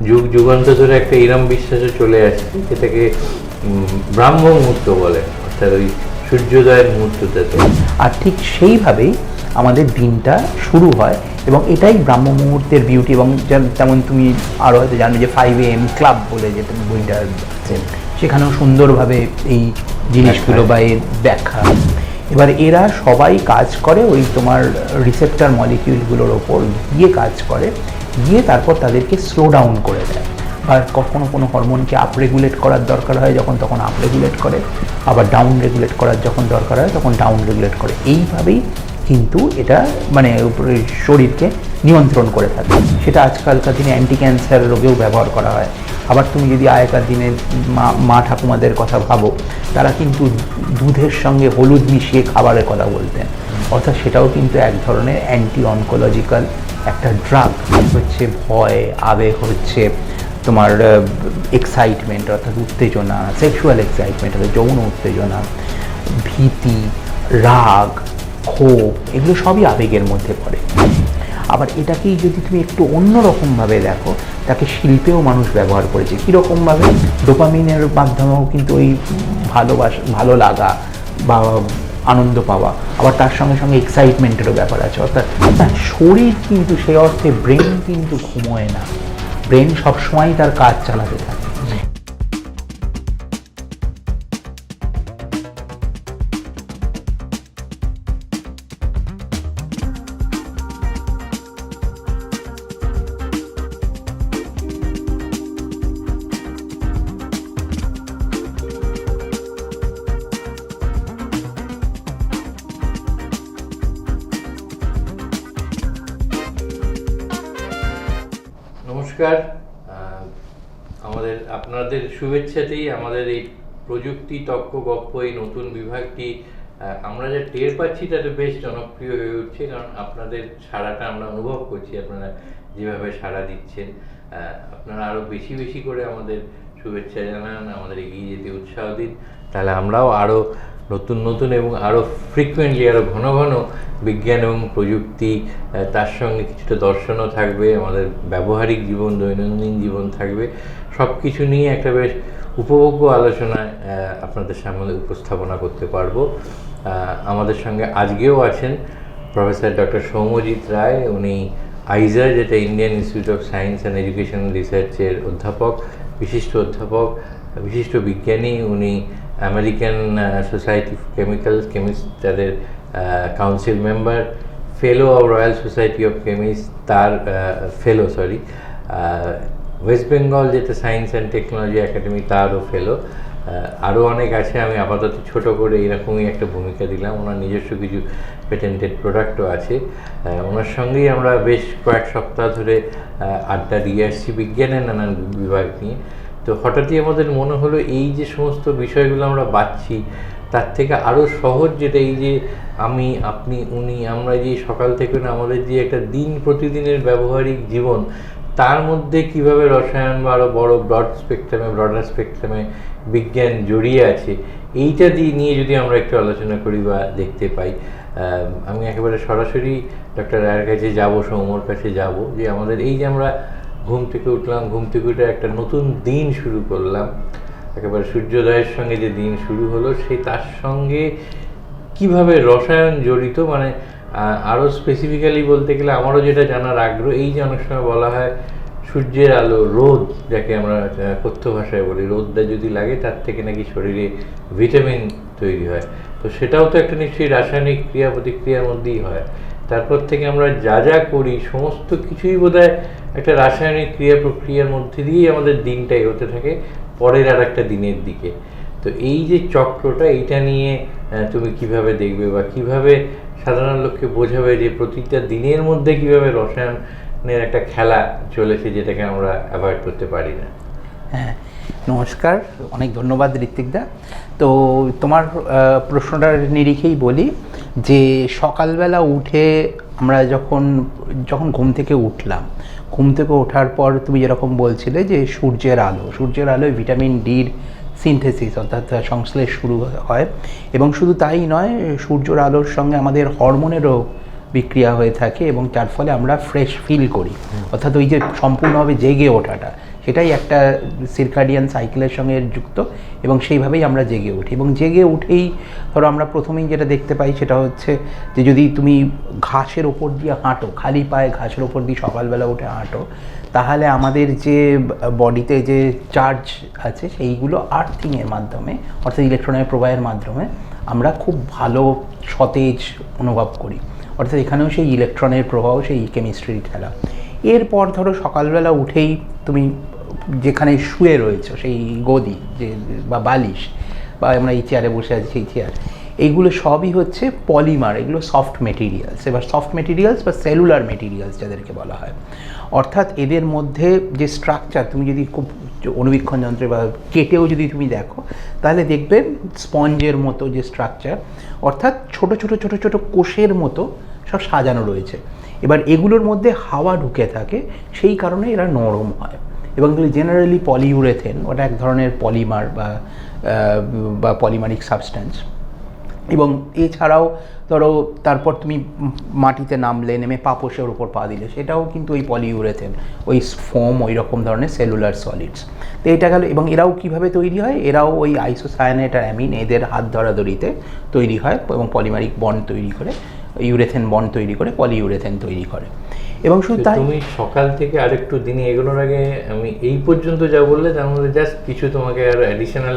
যুগ যুগান্ত ধরে একটা এরম বিশ্বাসে চলে আসছে যেটাকে ব্রাহ্ম মুহূর্ত বলে, অর্থাৎ ওই সূর্যোদয়ের মুহূর্তটাতে। আর ঠিক সেইভাবেই আমাদের দিনটা শুরু হয়, এবং এটাই ব্রাহ্ম মুহূর্তের বিউটি। এবং যেমন তুমি আরও হয়তো জানবে যে 5 AM ক্লাব বলে যে বইটা আছে, সেখানেও সুন্দরভাবে এই জিনিসগুলো বা এর ব্যাখ্যা। এবার এরা সবাই কাজ করে ওই তোমার রিসেপ্টর মলিকিউলগুলোর ওপর গিয়ে কাজ করে, গিয়ে তারপর তাদেরকে স্লো ডাউন করে দেয়। আর কখনো কোনো হরমোনকে আপ রেগুলেট করার দরকার হয় যখন তখন আপ রেগুলেট করে, আবার ডাউন রেগুলেট করার যখন দরকার হয় তখন ডাউন রেগুলেট করে। এইভাবেই কিন্তু এটা মানে শরীরকে নিয়ন্ত্রণ করে থাকে। সেটা আজকালকার দিনে অ্যান্টি ক্যান্সার রোগেও ব্যবহার করা হয়। আবার তুমি যদি আগেকার দিনের মা ঠাকুমাদের কথা ভাবো, তারা কিন্তু দুধের সঙ্গে হলুদ মিশিয়ে খাবারের কথা বলতেন, অর্থাৎ সেটাও কিন্তু এক ধরনের অ্যান্টি অনকোলজিক্যাল একটা ড্রাগ। হচ্ছে ভয়, আবেগ, হচ্ছে তোমার এক্সাইটমেন্ট অর্থাৎ উত্তেজনা, সেক্সুয়াল এক্সাইটমেন্ট অর্থাৎ যৌন উত্তেজনা, ভীতি, রাগ, ক্ষোভ, এগুলো সবই আবেগের মধ্যে পড়ে। আবার এটাকেই যদি তুমি একটু অন্যরকমভাবে দেখো, তাকে শিল্পেও মানুষ ব্যবহার করেছে। কীরকমভাবে? ডোপামিনের মাধ্যমেও কিন্তু ওই ভালোবাসা, ভালো লাগা বা আনন্দ পাওয়া, আবার তার সঙ্গে সঙ্গে এক্সাইটমেন্টেরও ব্যাপার আছে। অর্থাৎ শরীর কিন্তু সেই অর্থে, ব্রেন কিন্তু ঘুমোয় না, ব্রেন সবসময় তার কাজ চালাতে থাকে। নমস্কার, আপনাদের শুভেচ্ছাতেই আমাদের এই প্রযুক্তি তক্ক গপ্প এই নতুন বিভাগটি আমরা যা টের পাচ্ছি তাতে বেশ জনপ্রিয় হয়ে উঠছে, কারণ আপনাদের সাড়াটা আমরা অনুভব করছি। আপনারা যেভাবে সাড়া দিচ্ছেন, আপনারা আরও বেশি বেশি করে আমাদের শুভেচ্ছা জানান, আমাদের এগিয়ে যেতে উৎসাহ দিন, তাহলে আমরাও আরও নতুন নতুন এবং আরও ফ্রিকুয়েন্টলি, আরও ঘন ঘন বিজ্ঞান এবং প্রযুক্তি, তার সঙ্গে কিছুটা দর্শনও থাকবে, আমাদের ব্যবহারিক জীবন, দৈনন্দিন জীবন থাকবে, সব কিছু নিয়ে একটা বেশ উপভোগ্য আলোচনায় আপনাদের সামনে উপস্থাপনা করতে পারবো। আমাদের সঙ্গে আজকেও আছেন প্রফেসর ডক্টর সৌম্যজিৎ রায়। উনি আইজা, যেটা Indian institute of science and educational রিসার্চের অধ্যাপক, বিশিষ্ট অধ্যাপক, বিশিষ্ট বিজ্ঞানী। উনি আমেরিকান সোসাইটি অফ কেমিস্ট তাদের council member, fellow of royal society of chemist তার ফেলো, ওয়েস্ট বেঙ্গল যেটা সায়েন্স অ্যান্ড টেকনোলজি একাডেমি তারও ফেলো। আরও অনেক আছে, আমি আপাতত ছোট করে এরকমই একটা ভূমিকা দিলাম। ওনার নিজস্ব কিছু পেটেন্টেড প্রোডাক্টও আছে। ওনার সঙ্গেই আমরা বেশ কয়েক সপ্তাহ ধরে আড্ডা দিয়ে আসছি বিজ্ঞানের নানান বিভাগ নিয়ে। তো হঠাৎই আমাদের মনে হলো এই যে সমস্ত বিষয়গুলো আমরা বাছছি, তার থেকে আরও সহজ যেটা, এই যে আমি, আপনি, উনি, আমরা যে সকাল থেকে না আমাদের যে একটা দিন প্রতিদিনের ব্যবহারিক জীবন, তার মধ্যে কিভাবে রসায়ন বা আরও ব্রডার স্পেকট্রামে বিজ্ঞান জড়িয়ে আছে, এইটা নিয়ে যদি আমরা একটু আলোচনা করি বা দেখতে পাই। আমি একেবারে সরাসরি ডক্টর রায়ের কাছে যাব, সৌম্যর কাছে যাব, যে আমাদের এই যে আমরা ঘুম থেকে উঠলাম, ঘুম থেকে উঠে একটা নতুন দিন শুরু করলাম, একেবারে সূর্যোদয়ের সঙ্গে যে দিন শুরু হলো, সেই তার সঙ্গে কিভাবে রসায়ন জড়িত, মানে আরও স্পেসিফিক্যালি বলতে গেলে আমারও যেটা জানার আগ্রহ, এই যে অনেক সময় বলা হয় সূর্যের আলো, রোদ যাকে আমরা কথ্য ভাষায় বলি, রোদটা যদি লাগে তার থেকে নাকি শরীরে ভিটামিন তৈরি হয়। তো সেটাও তো একটা নিশ্চয়ই রাসায়নিক ক্রিয়া প্রতিক্রিয়ার মধ্যেই হয়। তারপর থেকে আমরা যা যা করি সমস্ত কিছুই বোধহয় একটা রাসায়নিক ক্রিয়া প্রক্রিয়ার মধ্যে দিয়েই আমাদের দিনটা এগোতে থাকে পরের আর একটা দিনের দিকে। তো এই যে চক্রটা, এইটা নিয়ে তুমি কিভাবে দেখবে বা কিভাবে সাধারণ লোককে বোঝাবে যে প্রতিটা দিনের মধ্যে কিভাবে রসায়নের একটা খেলা চলেছে, যেটাকে আমরা অ্যাভয়েড করতে পারি না? হ্যাঁ, নমস্কার, অনেক ধন্যবাদ ঋত্বিকদা। তো তোমার প্রশ্নটার নিরিখেই বলি যে সকালবেলা উঠে আমরা যখন ঘুম থেকে উঠলাম, ঘুম থেকে ওঠার পর তুমি যেরকম বলছিলে যে সূর্যের আলোয় ভিটামিন ডির সিনথেসিস অর্থাৎ সংশ্লেষ শুরু হয়, এবং শুধু তাই নয়, সূর্যের আলোর সঙ্গে আমাদের হরমোনেরও বিক্রিয়া হয়ে থাকে, এবং তার ফলে আমরা ফ্রেশ ফিল করি। অর্থাৎ ওই যে সম্পূর্ণভাবে জেগে ওঠাটা, সেটাই একটা সিরকাডিয়ান সাইকেলের সঙ্গে যুক্ত, এবং সেইভাবেই আমরা জেগে উঠি। এবং জেগে উঠেই ধরো আমরা প্রথমেই যেটা দেখতে পাই সেটা হচ্ছে যে যদি তুমি ঘাসের ওপর দিয়ে হাঁটো, খালি পায়ে ঘাসের ওপর দিয়ে সকালবেলা উঠে হাঁটো, তাহলে আমাদের যে বডিতে যে চার্জ আছে সেইগুলো আর্থিংয়ের মাধ্যমে, অর্থাৎ ইলেকট্রনের প্রবাহের মাধ্যমে আমরা খুব ভালো সতেজ অনুভব করি। অর্থাৎ এখানেও সেই ইলেকট্রনের প্রবাহ, সেই কেমিস্ট্রির খেলা। এরপর ধরো সকালবেলা উঠেই তুমি যেখানে শুয়ে রয়েছো, সেই গদি যে বা বালিশ, বা আমরা এই চেয়ারে বসে আছি সেই চেয়ার, এইগুলো সবই হচ্ছে পলিমার, এগুলো সফট মেটেরিয়ালস। এবার সফট মেটেরিয়ালস বা সেলুলার মেটেরিয়ালস যাদেরকে বলা হয়, অর্থাৎ এদের মধ্যে যে স্ট্রাকচার, তুমি যদি খুব অণুবীক্ষণ যন্ত্রে বা কেটেও যদি তুমি দেখো, তাহলে দেখবে স্পঞ্জের মতো যে স্ট্রাকচার, অর্থাৎ ছোট ছোট ছোট ছোট কোষের মতো সব সাজানো রয়েছে। এবার এগুলোর মধ্যে হাওয়া ঢুকে থাকে, সেই কারণে এরা নরম হয়। এবং জেনারেলি পলিইউরেথেন, ওটা এক ধরনের পলিমার বা পলিমারিক সাবস্ট্যান্স। এবং এছাড়াও ধরো তারপর তুমি মাটিতে নামলে, নেমে পাপোশের উপর পা দিলে, সেটাও কিন্তু ওই পলিইউরেথেন, ওই ফোম, ওই রকম ধরনের সেলুলার সলিডস। তো এটা গেল। এবং এরাও কীভাবে তৈরি হয়, এরাও ওই আইসোসায়ানেট আর অ্যামিন, এদের হাত ধরাধরিতে তৈরি হয় এবং পলিমারিক বন্ড তৈরি করে, ইউরেথেন বন্ড তৈরি করে পলিইউরেথেন তৈরি করে। এবং শুধু তাই, তুমি সকাল থেকে আরেকটু দিনে এগোনোর আগে আমি এই পর্যন্ত যা বললে তার মধ্যে জাস্ট কিছু তোমাকে আরও অ্যাডিশনাল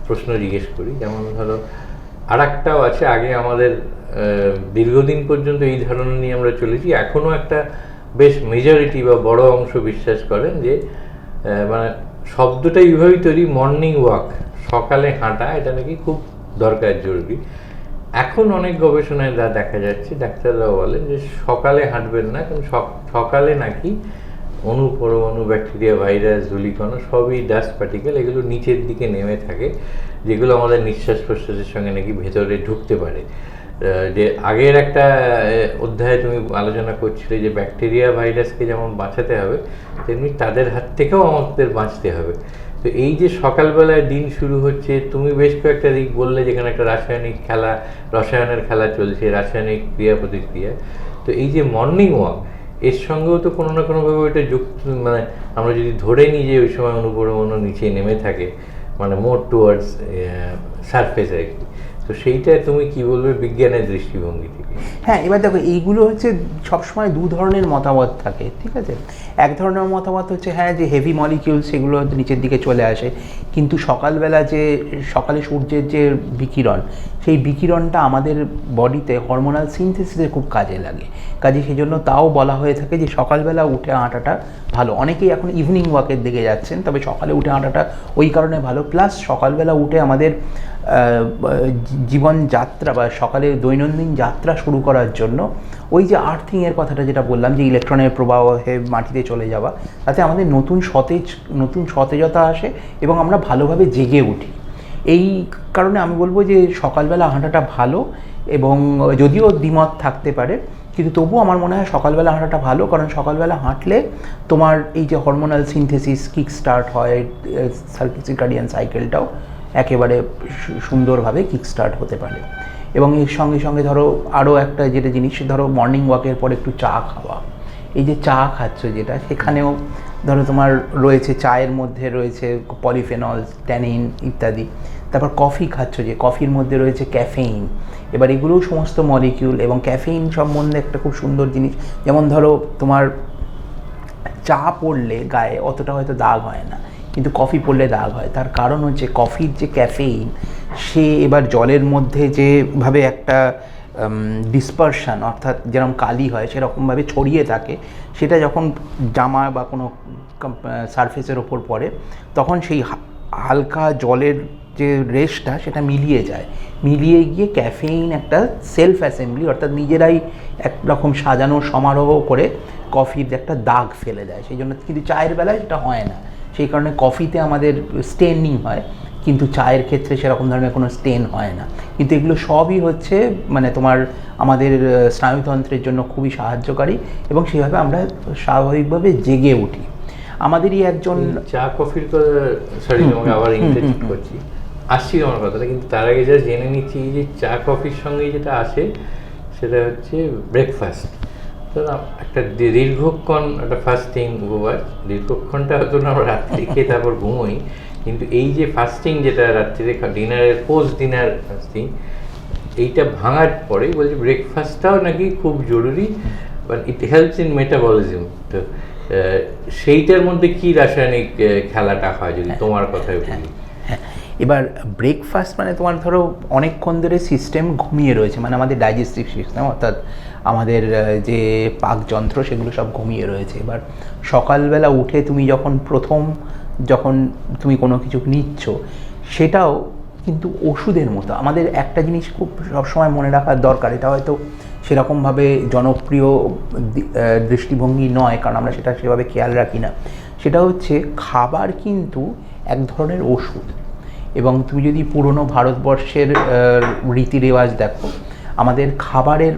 প্রশ্ন জিজ্ঞেস করি। যেমন ধরো আর একটাও আছে, আগে আমাদের দীর্ঘদিন পর্যন্ত এই ধারণা নিয়ে আমরা চলেছি, এখনও একটা বেশ মেজরিটি বা বড় অংশ বিশ্বাস করেন যে মানে শব্দটা এইভাবেই তৈরি, মর্নিং ওয়াক, সকালে হাঁটা, এটা নাকি খুব দরকার, জরুরি। এখন অনেক গবেষণায় যা দেখা যাচ্ছে, ডাক্তাররাও বলেন যে সকালে হাঁটবেন না, কারণ সকালে নাকি অণু, পরমাণু, ব্যাকটেরিয়া, ভাইরাস, ধূলিকণা সবই ডাস্ট পার্টিকেল, এগুলো নিচের দিকে নেমে থাকে, যেগুলো আমাদের নিঃশ্বাস প্রশ্বাসের সঙ্গে নাকি ভেতরে ঢুকতে পারে। যে আগের একটা অধ্যায়ে তুমি আলোচনা করছিলে যে ব্যাকটেরিয়া, ভাইরাসকে যেমন বাঁচাতে হবে, তেমনি তাদের হাত থেকেও আমাদের বাঁচতে হবে। তো এই যে সকালবেলায় দিন শুরু হচ্ছে, তুমি বেশ কয়েকটা দিক বললে যেখানে একটা রসায়নের খেলা চলছে, রাসায়নিক ক্রিয়া প্রতিক্রিয়া। তো এই যে মর্নিং ওয়াক, এর সঙ্গেও তো কোনো না কোনোভাবে ওইটা যুক্ত, মানে আমরা যদি ধরে নিই যে ওই সময় অণুপরমাণু নিচে নেমে থাকে, মানে মোর টুয়ার্ডস সারফেস আর কি। তো সেইটা তুমি কি বলবে বিজ্ঞানের দৃষ্টিভঙ্গি থেকে? হ্যাঁ, এবার দেখো, এইগুলো হচ্ছে সবসময় দু ধরনের মতামত থাকে, ঠিক আছে। এক ধরনের মতামত হচ্ছে হ্যাঁ, যে হেভি মলিকিউল সেগুলো নিচের দিকে চলে আসে, কিন্তু সকালবেলা যে সকালে সূর্যের যে বিকিরণ, সেই বিকিরণটা আমাদের বডিতে হরমোনাল সিনথেসিসে খুব কাজে লাগে। কাজে সেই জন্য তাও বলা হয়ে থাকে যে সকালবেলা উঠে হাঁটাটা ভালো। অনেকেই এখন ইভিনিং ওয়াকের দিকে যাচ্ছেন, তবে সকালে উঠে হাঁটাটা ওই কারণে ভালো। প্লাস সকালবেলা উঠে আমাদের জীবনযাত্রা বা সকালে দৈনন্দিন যাত্রা শুরু করার জন্য ওই যে আর্থিংয়ের কথাটা যেটা বললাম, যে ইলেকট্রনের প্রবাহে মাটিতে চলে যাওয়া, তাতে আমাদের নতুন সতেজতা আসে এবং আমরা ভালোভাবে জেগে উঠি। এই কারণে আমি বলবো যে সকালবেলা হাঁটাটা ভালো। এবং যদিও দ্বিমত থাকতে পারে, কিন্তু তবুও আমার মনে হয় সকালবেলা হাঁটাটা ভালো, কারণ সকালবেলা হাঁটলে তোমার এই যে হরমোনাল সিনথেসিস কিক স্টার্ট হয়, সার্কাডিয়ান সাইকেলটাও একেবারে সুন্দরভাবে কিক স্টার্ট হতে পারে। এবং এর সঙ্গে সঙ্গে ধরো আরও একটা যেটা জিনিস, ধরো মর্নিং ওয়াকের পর একটু চা খাওয়া। এই যে চা খাচ্ছ যেটা, সেখানেও ধরো তোমার রয়েছে, চায়ের মধ্যে রয়েছে পলিফেনলস, ট্যানিন ইত্যাদি। তারপর কফি খাচ্ছ, যে কফির মধ্যে রয়েছে ক্যাফেইন। এবার এগুলোও সমস্ত মলিকিউল। এবং ক্যাফেইন সম্বন্ধে একটা খুব সুন্দর জিনিস, যেমন ধরো তোমার চা পড়লে গায়ে অতটা হয়তো দাগ হয় না, কিন্তু কফি পড়লে দাগ হয়। তার কারণ হচ্ছে কফির যে ক্যাফেইন, সে এবার জলের মধ্যে যেভাবে একটা ডিসপারশন, অর্থাৎ যেরকম কালি হয় সেরকমভাবে ছড়িয়ে থাকে, সেটা যখন জামা বা কোনো সারফেসের ওপর পড়ে, তখন সেই হালকা জলের যে রেশটা সেটা মিলিয়ে গিয়ে ক্যাফেইন একটা সেলফ অ্যাসেম্বলি, অর্থাৎ নিজেরাই একরকম সাজানো সমারোহ করে কফির একটা দাগ ফেলে দেয়। সেই জন্য, কিন্তু চায়ের বেলায় সেটা হয় না। সেই কারণে কফিতে আমাদের স্টেনিং হয়, কিন্তু চায়ের ক্ষেত্রে সেরকম ধরনের কোনো স্টেন হয় না। কিন্তু এগুলো সবই হচ্ছে মানে তোমার আমাদের স্নায়ুতন্ত্রের জন্য খুবই সাহায্যকারী, এবং সেভাবে আমরা স্বাভাবিকভাবে জেগে উঠি। আমাদেরই একজন চা কফির সরি তোমাকে আবার ইন্টারেস্ট করছি, আসছি আমার কথাটা, কিন্তু তার আগে যা জেনে নিচ্ছি যে চা কফির সঙ্গে যেটা আসে সেটা হচ্ছে ব্রেকফাস্ট। তো ধরো একটা দীর্ঘক্ষণ একটা ফাস্টিং উপবাস, দীর্ঘক্ষণটা হয়তো না আমরা রাত্রি খেয়ে তারপর ঘুমোই, কিন্তু এই যে ফাস্টিং যেটা রাত্রিরে ডিনারের পোস্ট ডিনার ফাস্টিং, এইটা ভাঙার পরে বলছে ব্রেকফাস্টটাও নাকি খুব জরুরি, but it helps in metabolism. তো সেইটার মধ্যে কি রাসায়নিক খেলাটা হয় যদি তোমার কথায় বলি? হ্যাঁ, এবার ব্রেকফাস্ট মানে তোমার ধরো অনেকক্ষণ ধরে সিস্টেম ঘুমিয়ে রয়েছে, মানে আমাদের ডাইজেস্টিভ সিস্টেম অর্থাৎ আমাদের যে পাকযন্ত্র সেগুলো সব ঘুমিয়ে রয়েছে। এবার সকালবেলা উঠে তুমি যখন তুমি কোনো কিছু নিচ্ছ, সেটাও কিন্তু ওষুধের মতো। আমাদের একটা জিনিস খুব সবসময় মনে রাখার দরকার, এটা হয়তো সেরকমভাবে জনপ্রিয় দৃষ্টিভঙ্গি নয়, কারণ আমরা সেটা সেভাবে খেয়াল রাখি না। সেটা হচ্ছে খাবার কিন্তু এক ধরনের ওষুধ। এবং তুমি যদি পুরনো ভারতবর্ষের রীতি রেওয়াজ দেখো, আমাদের খাবারের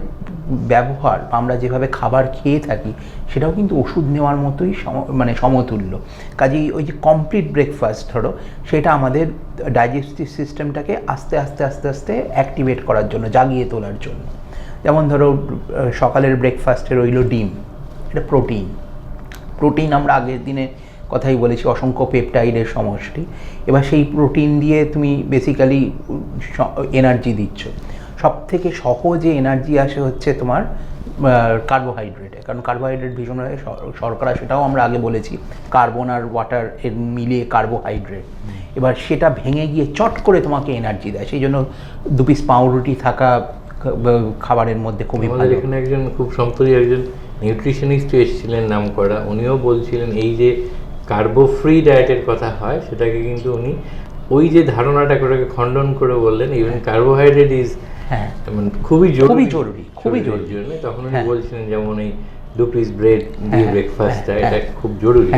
ব্যবহার বা আমরা যেভাবে খাবার খেয়ে থাকি সেটাও কিন্তু ওষুধ নেওয়ার মতোই মানে সমতুল্য। কাজেই ওই যে কমপ্লিট ব্রেকফাস্ট ধরো, সেটা আমাদের ডাইজেস্টিভ সিস্টেমটাকে আস্তে আস্তে আস্তে আস্তে অ্যাক্টিভেট করার জন্য, জাগিয়ে তোলার জন্য। যেমন ধরো সকালের ব্রেকফাস্টে রইল ডিম, এটা প্রোটিন আমরা আগের দিনে কথাই বলেছি, অসংখ্য পেপটাইডের সমষ্টি। এবার সেই প্রোটিন দিয়ে তুমি বেসিক্যালি এনার্জি দিচ্ছ। সবথেকে সহজে এনার্জি আসে হচ্ছে তোমার কার্বোহাইড্রেটে, কারণ কার্বোহাইড্রেট ভীষণভাবে শর্করা, সেটাও আমরা আগে বলেছি, কার্বন আর ওয়াটার এর মিলিয়ে কার্বোহাইড্রেট। এবার সেটা ভেঙে গিয়ে চট করে তোমাকে এনার্জি দেয়, সেই জন্য 2 পিস পাউরুটি থাকা খাবারের মধ্যে খুবই ভালো। এখানে একজন খুব সম্প্রতি একজন নিউট্রিশনিস্ট এসেছিলেন নাম করা, উনিও বলছিলেন এই যে কার্বো ফ্রি ডায়েটের কথা হয়, সেটাকে কিন্তু উনি ওই যে ধারণাটাকে ওটাকে খণ্ডন করে বললেন ইভেন কার্বোহাইড্রেট ইজ খুবই জরুরি জন্য। তখন উনি বলছিলেন যেমন এই 2 পিস ব্রেড দিয়ে ব্রেকফাস্টটা, এটা খুব জরুরি।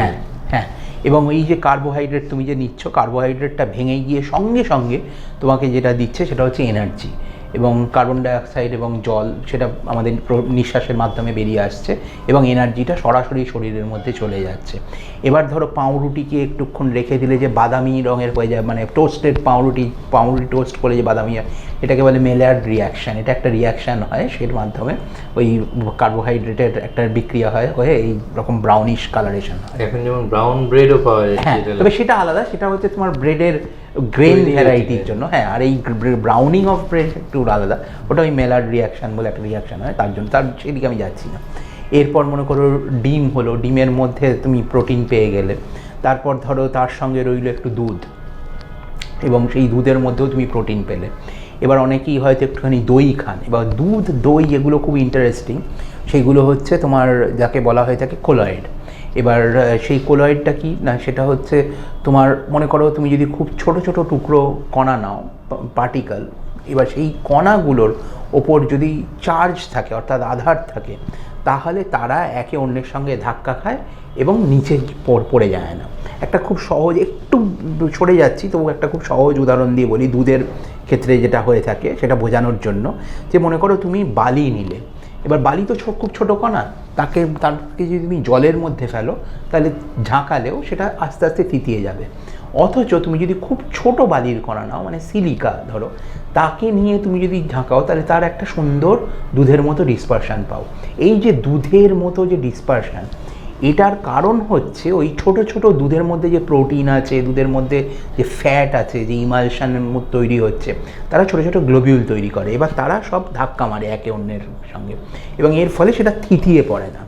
হ্যাঁ, এবং এই যে কার্বোহাইড্রেট তুমি যে নিচ্ছ, কার্বোহাইড্রেটটা ভেঙে গিয়ে সঙ্গে সঙ্গে তোমাকে যেটা দিচ্ছে সেটা হচ্ছে এনার্জি। এবং কার্বন ডাইঅক্সাইড এবং জল সেটা আমাদের নিঃশ্বাসের মাধ্যমে বেরিয়ে আসছে এবং এনার্জিটা সরাসরি শরীরের মধ্যে চলে যাচ্ছে। এবার ধরো পাউরুটিকে একটুক্ষণ রেখে দিলে যে বাদামি রঙের হয়ে যায়, মানে টোস্টেড পাউরুটি টোস্ট করে যে বাদামি হয়, এটাকে বলে মেলার্ড রিয়াকশান। এটা একটা রিয়াকশান হয়, সের মাধ্যমে ওই কার্বোহাইড্রেটের একটা বিক্রিয়া হয়ে এই রকম ব্রাউনিশ কালারেশন হয়। এখন যেমন ব্রাউন ব্রেডও পাওয়া যায়, হ্যাঁ, তবে সেটা আলাদা, সেটা হচ্ছে তোমার ব্রেডের গ্রেন ভ্যারাইটির জন্য। হ্যাঁ, আর এই ব্রাউনিং অফ ব্রেড একটু আলাদা, ওটা ওই মেলার্ড রিয়াকশান বলে একটা রিয়াকশান হয়, তার জন্য সেদিকে আমি যাচ্ছি না। এরপর মনে করো ডিম হলো, ডিমের মধ্যে তুমি প্রোটিন পেয়ে গেলে। তারপর ধরো তার সঙ্গে রইল একটু দুধ, এবং সেই দুধের মধ্যেও তুমি প্রোটিন পেলে। এবার অনেকেই হয়তো একটুখানি দই খান, এবার দুধ দই এগুলো খুব ইন্টারেস্টিং। সেইগুলো হচ্ছে তোমার যাকে বলা হয়ে থাকে কোলয়েড। এবার সেই কোলয়েডটা কি না, সেটা হচ্ছে তোমার মনে করো তুমি যদি খুব ছোট ছোট টুকরো কণা নাও, পার্টিকেল, এবার সেই কণাগুলোর ওপর যদি চার্জ থাকে অর্থাৎ আধার থাকে, তাহলে তারা একে অন্যের সঙ্গে ধাক্কা খায় এবং নিচে পড়ে যায় না। একটা খুব সহজ, একটু সরে যাচ্ছি তবু একটা খুব সহজ উদাহরণ দিয়ে বলি দুধের ক্ষেত্রে যেটা হয়ে থাকে সেটা বোঝানোর জন্য। যে মনে করো তুমি বালি নিলে, এবার বালি তো খুব ছোটো কণা, তাকে যদি তুমি জলের মধ্যে ফেলো তাহলে ঝাঁকালেও সেটা আস্তে আস্তে থিতিয়ে যাবে। অথচ তুমি যদি খুব ছোট বালির কণা নাও, মানে সিলিকা ধরো, তাকে নিয়ে তুমি যদি ঝাঁকাও তাহলে তার একটা সুন্দর দুধের মতো ডিসপারশান পাও। এই যে দুধের মতো যে ডিসপারশান, এটার কারণ হচ্ছে ওই ছোট ছোট দুধের মধ্যে যে প্রোটিন আছে, দুধের মধ্যে যে ফ্যাট আছে, যে ইমালশানের মতো তৈরি হচ্ছে, তারা ছোট ছোট গ্লোবিউল তৈরি করে। এবার তারা সব ধাক্কা মারে একে অন্যের সঙ্গে, এবং এর ফলে সেটা থিতিয়ে পড়ে না।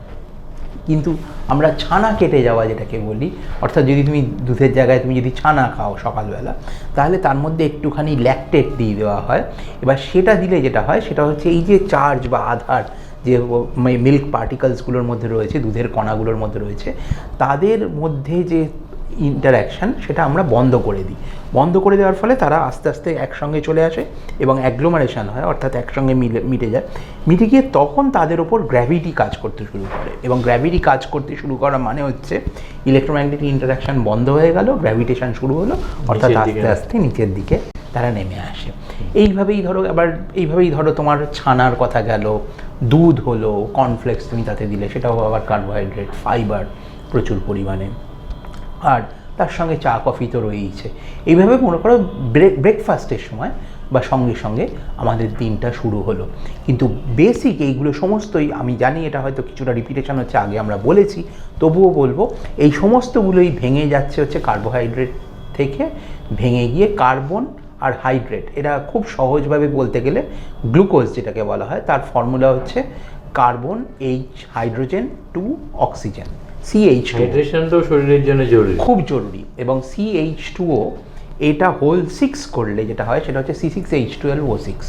কিন্তু আমরা ছানা কেটে যাওয়া যেটাকে বলি, অর্থাৎ যদি তুমি দুধের জায়গায় তুমি যদি ছানা খাও সকালবেলা, তাহলে তার মধ্যে একটুখানি ল্যাকটেট দিয়ে দেওয়া হয়। এবার সেটা দিলে যেটা হয় সেটা হচ্ছে এই যে চার্জ বা আধার যে মিল্ক পার্টিকেলসগুলোর মধ্যে রয়েছে, দুধের কণাগুলোর মধ্যে রয়েছে, তাদের মধ্যে যে ইন্টারাকশান সেটা আমরা বন্ধ করে দিই। বন্ধ করে দেওয়ার ফলে তারা আস্তে আস্তে একসঙ্গে চলে আসে এবং অ্যাগ্লোমারেশন হয়, অর্থাৎ একসঙ্গে মিটে যায়। মিটে গিয়ে তখন তাদের ওপর গ্র্যাভিটি কাজ করতে শুরু করে, এবং গ্র্যাভিটি কাজ করতে শুরু করা মানে হচ্ছে ইলেকট্রোম্যাগনেটিক ইন্টারাকশান বন্ধ হয়ে গেল, গ্র্যাভিটেশন শুরু হলো, অর্থাৎ আস্তে আস্তে নিচের দিকে তারা নেমে আসে। এইভাবেই ধরো তোমার ছানার কথা গেল, দুধ হলো, কর্নফ্লেক্স তুমি তাতে দিলে, সেটাও আবার কার্বোহাইড্রেট, ফাইবার প্রচুর পরিমাণে, আর তার সঙ্গে চা কফি তো রয়েইছে। এইভাবে মনে করো ব্রেকফাস্টের সময় বা সঙ্গে সঙ্গে আমাদের দিনটা শুরু হলো। কিন্তু বেসিক এইগুলো সমস্তই, আমি জানি এটা হয়তো কিছুটা রিপিটেশন হচ্ছে, আগে আমরা বলেছি, তবুও বলবো, এই সমস্তগুলোই ভেঙে যাচ্ছে হচ্ছে কার্বোহাইড্রেট থেকে ভেঙে গিয়ে কার্বন আর হাইড্রেট। এরা খুব সহজভাবে বলতে গেলে গ্লুকোজ যেটাকে বলা হয়, তার ফর্মুলা হচ্ছে carbon H hydrogen 2 oxygen, CH2। Hydration তো শরীরের জন্য জরুরি, খুব জরুরি। এবং CH2O এটা হোল 6 করলে যেটা হয় সেটা হচ্ছে C6H12O6,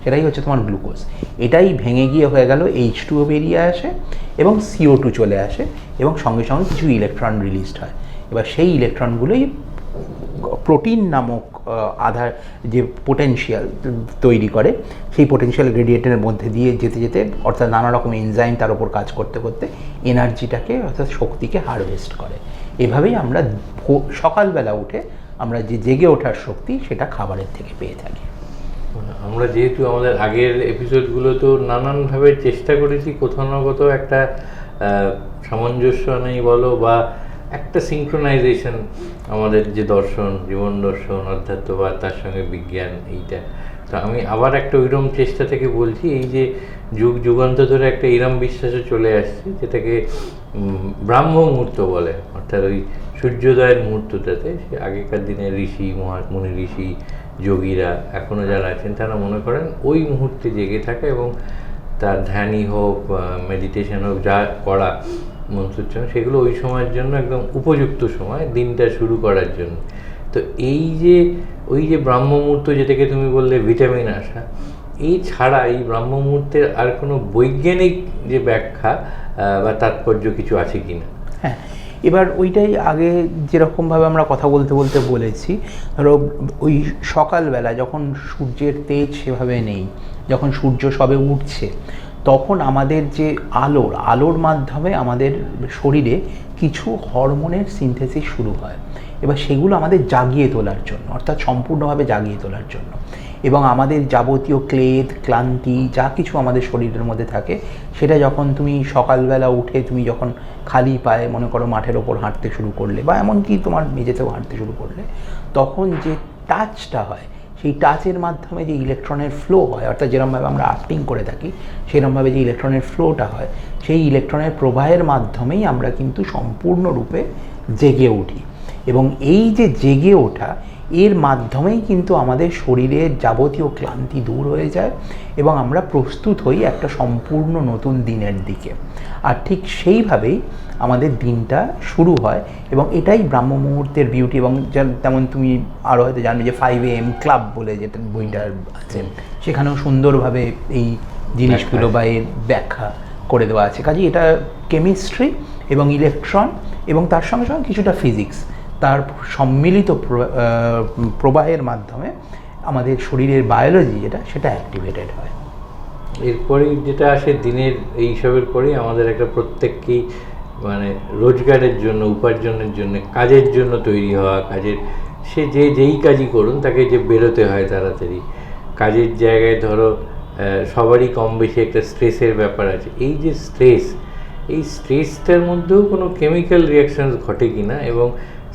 সেটাই হচ্ছে তোমার গ্লুকোজ। এটাই ভেঙে গিয়ে হয়ে গেল H2O বেরিয়ে আসে এবং CO2 চলে আসে এবং সঙ্গে সঙ্গে কিছু ইলেকট্রন রিলিজড হয়। এবার সেই ইলেকট্রনগুলোই প্রোটিন নামক আধার যে পোটেনশিয়াল তৈরি করে, সেই পোটেনশিয়াল গ্রেডিয়েন্টের মধ্যে দিয়ে যেতে যেতে, অর্থাৎ নানা রকম এনজাইম তার উপর কাজ করতে করতে এনার্জিটাকে, অর্থাৎ শক্তিকে হারভেস্ট করে। এভাবেই আমরা সকালবেলা উঠে আমরা যে জেগে ওঠার শক্তি সেটা খাবারের থেকে পেয়ে থাকি। আমরা যেহেতু আমাদের আগের এপিসোডগুলো তো নানানভাবে চেষ্টা করেছি কোথাও না কোথাও একটা সামঞ্জস্য নেই বলো, বা একটা সিঙ্ক্রোনাইজেশন, আমাদের যে দর্শন, জীবন দর্শন, অধ্যাত্মবাদ, তার সঙ্গে বিজ্ঞান, এইটা তো আমি আবার একটা ওইরকম চেষ্টা থেকে বলছি। এই যে যুগ যুগান্তর ধরে একটা এরম বিশ্বাসে চলে আসছে যেটাকে ব্রাহ্ম মুহূর্ত বলে, অর্থাৎ ওই সূর্যোদয়ের মুহূর্তটাতে, সে আগেকার দিনে ঋষি মহামুনি ঋষি যোগীরা এখনও যারা আছেন তারা মনে করেন ওই মুহূর্তে জেগে থাকে এবং তার ধ্যানই হোক, মেডিটেশন হোক, যা করা মন্ত্রোচ্চারণ, সেগুলো ওই সময়ের জন্য একদম উপযুক্ত সময় দিনটা শুরু করার জন্য। তো এই যে ওই যে ব্রাহ্ম মুহূর্ত যেটাকে তুমি বললে ভিটামিন আসা, এই ছাড়া এই ব্রাহ্ম মুহূর্তের আর কোনো বৈজ্ঞানিক যে ব্যাখ্যা বা তাৎপর্য কিছু আছে কি না? হ্যাঁ, এবার ওইটাই আগে যেরকমভাবে আমরা কথা বলতে বলতে বলেছি, ধরো ওই সকালবেলা যখন সূর্যের তেজ সেভাবে নেই, যখন সূর্য সবে উঠছে, তখন আমাদের যে আলোর মাধ্যমে আমাদের শরীরে কিছু হরমোনের সিনথেসিস শুরু হয়। এবার সেগুলো আমাদের জাগিয়ে তোলার জন্য, অর্থাৎ সম্পূর্ণভাবে জাগিয়ে তোলার জন্য, এবং আমাদের যাবতীয় ক্লেদ ক্লান্তি যা কিছু আমাদের শরীরের মধ্যে থাকে, সেটা যখন তুমি সকালবেলা উঠে তুমি যখন খালি পায়ে মনে করো মাঠের ওপর হাঁটতে শুরু করলে, বা এমনকি তোমার মেঝেতেও হাঁটতে শুরু করলে, তখন যে টাচটা হয়, সেই টাচের মাধ্যমে যে ইলেকট্রনের ফ্লো হয়, অর্থাৎ যেরকমভাবে আমরা আর্থিং করে থাকি সেরকমভাবে যে ইলেকট্রনের ফ্লোটা হয়, সেই ইলেকট্রনের প্রবাহের মাধ্যমেই আমরা কিন্তু সম্পূর্ণরূপে জেগে উঠি। এবং এই যে জেগে ওঠা, এর মাধ্যমেই কিন্তু আমাদের শরীরের যাবতীয় ক্লান্তি দূর হয়ে যায় এবং আমরা প্রস্তুত হই একটা সম্পূর্ণ নতুন দিনের দিকে। আর ঠিক সেইভাবেই আমাদের দিনটা শুরু হয় এবং এটাই ব্রাহ্ম মুহূর্তের বিউটি। এবং তেমন তুমি আরও হয়তো জানবে যে 5am ক্লাব বলে যেটা বইটা আছে, সেখানেও সুন্দরভাবে এই জিনিসগুলো বা এর ব্যাখ্যা করে দেওয়া আছে। কাজে এটা কেমিস্ট্রি এবং ইলেকট্রন এবং তার সঙ্গে সঙ্গে কিছুটা ফিজিক্স, তার সম্মিলিত প্রবাহের মাধ্যমে আমাদের শরীরের বায়োলজি যেটা, সেটা অ্যাক্টিভেটেড হয়। এরপরেই যেটা আসে দিনের এইসবের পরেই আমাদের একটা প্রত্যেককেই মানে রোজগারের জন্য, উপার্জনের জন্য, কাজের জন্য তৈরি হওয়া, কাজের সে যেই কাজই করুন তাকে যে বেরোতে হয় তাড়াতাড়ি কাজের জায়গায়। ধরো সবারই কম বেশি একটা স্ট্রেসের ব্যাপার আছে। এই যে স্ট্রেস, এই স্ট্রেসটার মধ্যেও কোনো কেমিক্যাল রিয়াকশান ঘটে কি না, এবং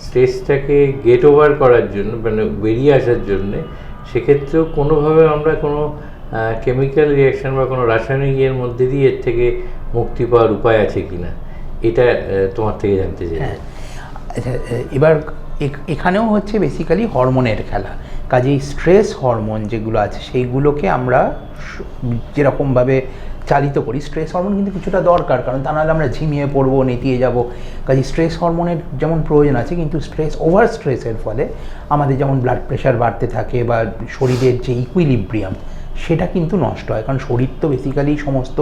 স্ট্রেসটাকে গেট ওভার করার জন্য, মানে বেরিয়ে আসার জন্যে, সেক্ষেত্রেও কোনোভাবে আমরা কোনো কেমিক্যাল রিয়াকশান বা কোনো রাসায়নিক ইয়ের মধ্যে দিয়ে এর থেকে মুক্তি পাওয়ার উপায় আছে কি না, এটা তোমার থেকে জানতে চাই। হ্যাঁ, আচ্ছা, এবার এখানেও হচ্ছে বেসিক্যালি হরমোনের খেলা। কাজেই স্ট্রেস হরমোন যেগুলো আছে সেইগুলোকে আমরা যেরকমভাবে চালিত করি, স্ট্রেস হরমোন কিন্তু কিছুটা দরকার, কারণ তা নাহলে আমরা ঝিমিয়ে পড়বো, নেতিয়ে যাব। কাজে স্ট্রেস হরমোনের যেমন প্রয়োজন আছে, কিন্তু ওভার স্ট্রেসের ফলে আমাদের যেমন ব্লাড প্রেশার বাড়তে থাকে বা শরীরের যে ইকুইলিব্রিয়াম সেটা কিন্তু নষ্ট হয়। কারণ শরীর তো বেসিক্যালি সমস্ত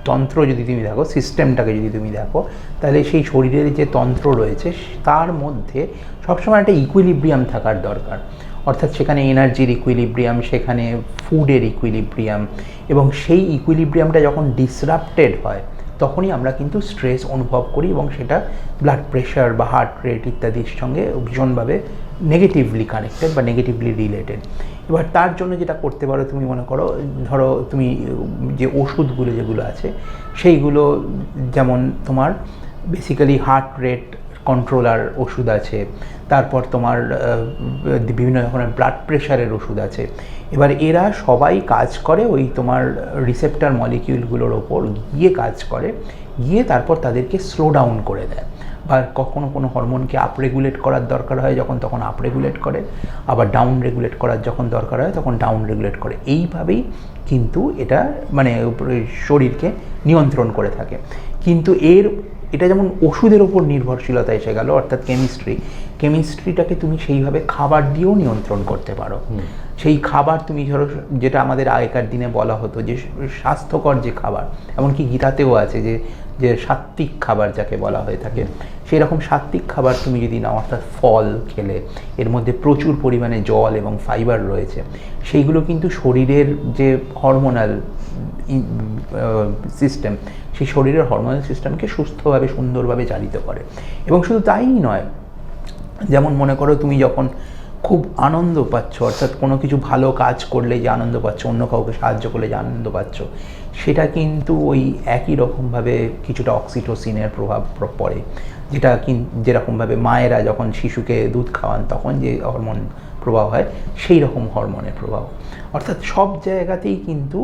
তন্ত্র যদি তুমি দেখো, সিস্টেমটাকে যদি তুমি দেখো, তাহলে সেই শরীরের যে তন্ত্র রয়েছে তার মধ্যে সবসময় একটা ইকুইলিব্রিয়াম থাকার দরকার। অর্থাৎ সেখানে এনার্জির ইকুইলিব্রিয়াম, সেখানে ফুডের ইকুইলিব্রিয়াম, এবং সেই ইকুইলিব্রিয়ামটা যখন ডিসরাপ্টেড হয় তখনই আমরা কিন্তু স্ট্রেস অনুভব করি, এবং সেটা ব্লাড প্রেশার বা হার্ট রেট ইত্যাদির সঙ্গে ভীষণভাবে নেগেটিভলি কানেক্টেড বা নেগেটিভলি রিলেটেড। এবার তার জন্য যেটা করতে পারো, তুমি মনে করো, ধরো তুমি যে ওষুধগুলো যেগুলো আছে সেইগুলো, যেমন তোমার বেসিক্যালি হার্ট রেট কন্ট্রোলার ওষুধ আছে, তারপর তোমার বিভিন্ন রকমের ব্লাড প্রেশারের ওষুধ আছে। এবার এরা সবাই কাজ করে ওই তোমার রিসেপ্টর মলিকিউলগুলোর ওপর গিয়ে কাজ করে, গিয়ে তারপর তাদেরকে স্লো ডাউন করে দেয়। বা কখনো কোনো হরমোনকে আপ রেগুলেট করার দরকার হয় যখন, তখন আপ রেগুলেট করে, আবার ডাউন রেগুলেট করার যখন দরকার হয় তখন ডাউন রেগুলেট করে। এইভাবেই কিন্তু এটা মানে শরীরকে নিয়ন্ত্রণ করে থাকে। কিন্তু এটা যেমন ওষুধের ওপর নির্ভরশীলতা এসে গেল, অর্থাৎ কেমিস্ট্রিটাকে তুমি সেইভাবে খাবার দিয়েও নিয়ন্ত্রণ করতে পারো। সেই খাবার তুমি ধরো, যেটা আমাদের আগেকার দিনে বলা হতো যে স্বাস্থ্যকর যে খাবার, এমনকি গীতাতেও আছে যে সাত্ত্বিক খাবার যাকে বলা হয়ে থাকে, সেই রকম সাত্ত্বিক খাবার তুমি যদি নাও, অর্থাৎ ফল খেলে এর মধ্যে প্রচুর পরিমাণে জল এবং ফাইবার রয়েছে, সেইগুলো কিন্তু শরীরের যে হরমোনাল সিস্টেম, সেই শরীরের হরমোনাল সিস্টেমকে সুস্থভাবে সুন্দরভাবে চালিত করে। এবং শুধু তাই নয়, যেমন মনে করো তুমি যখন খুব আনন্দ পাচ্ছ, অর্থাৎ কোনো কিছু ভালো কাজ করলে যে আনন্দ পাচ্ছ, অন্য কাউকে সাহায্য করলে যে আনন্দ পাচ্ছ, সেটা কিন্তু ওই একই রকমভাবে কিছুটা অক্সিটোসিনের প্রভাব পড়ে, যেরকমভাবে মায়েরা যখন শিশুকে দুধ খাওয়ান তখন যে হরমোন প্রভাব হয়, সেই রকম হরমোনের প্রভাব। অর্থাৎ সব জায়গাতেই কিন্তু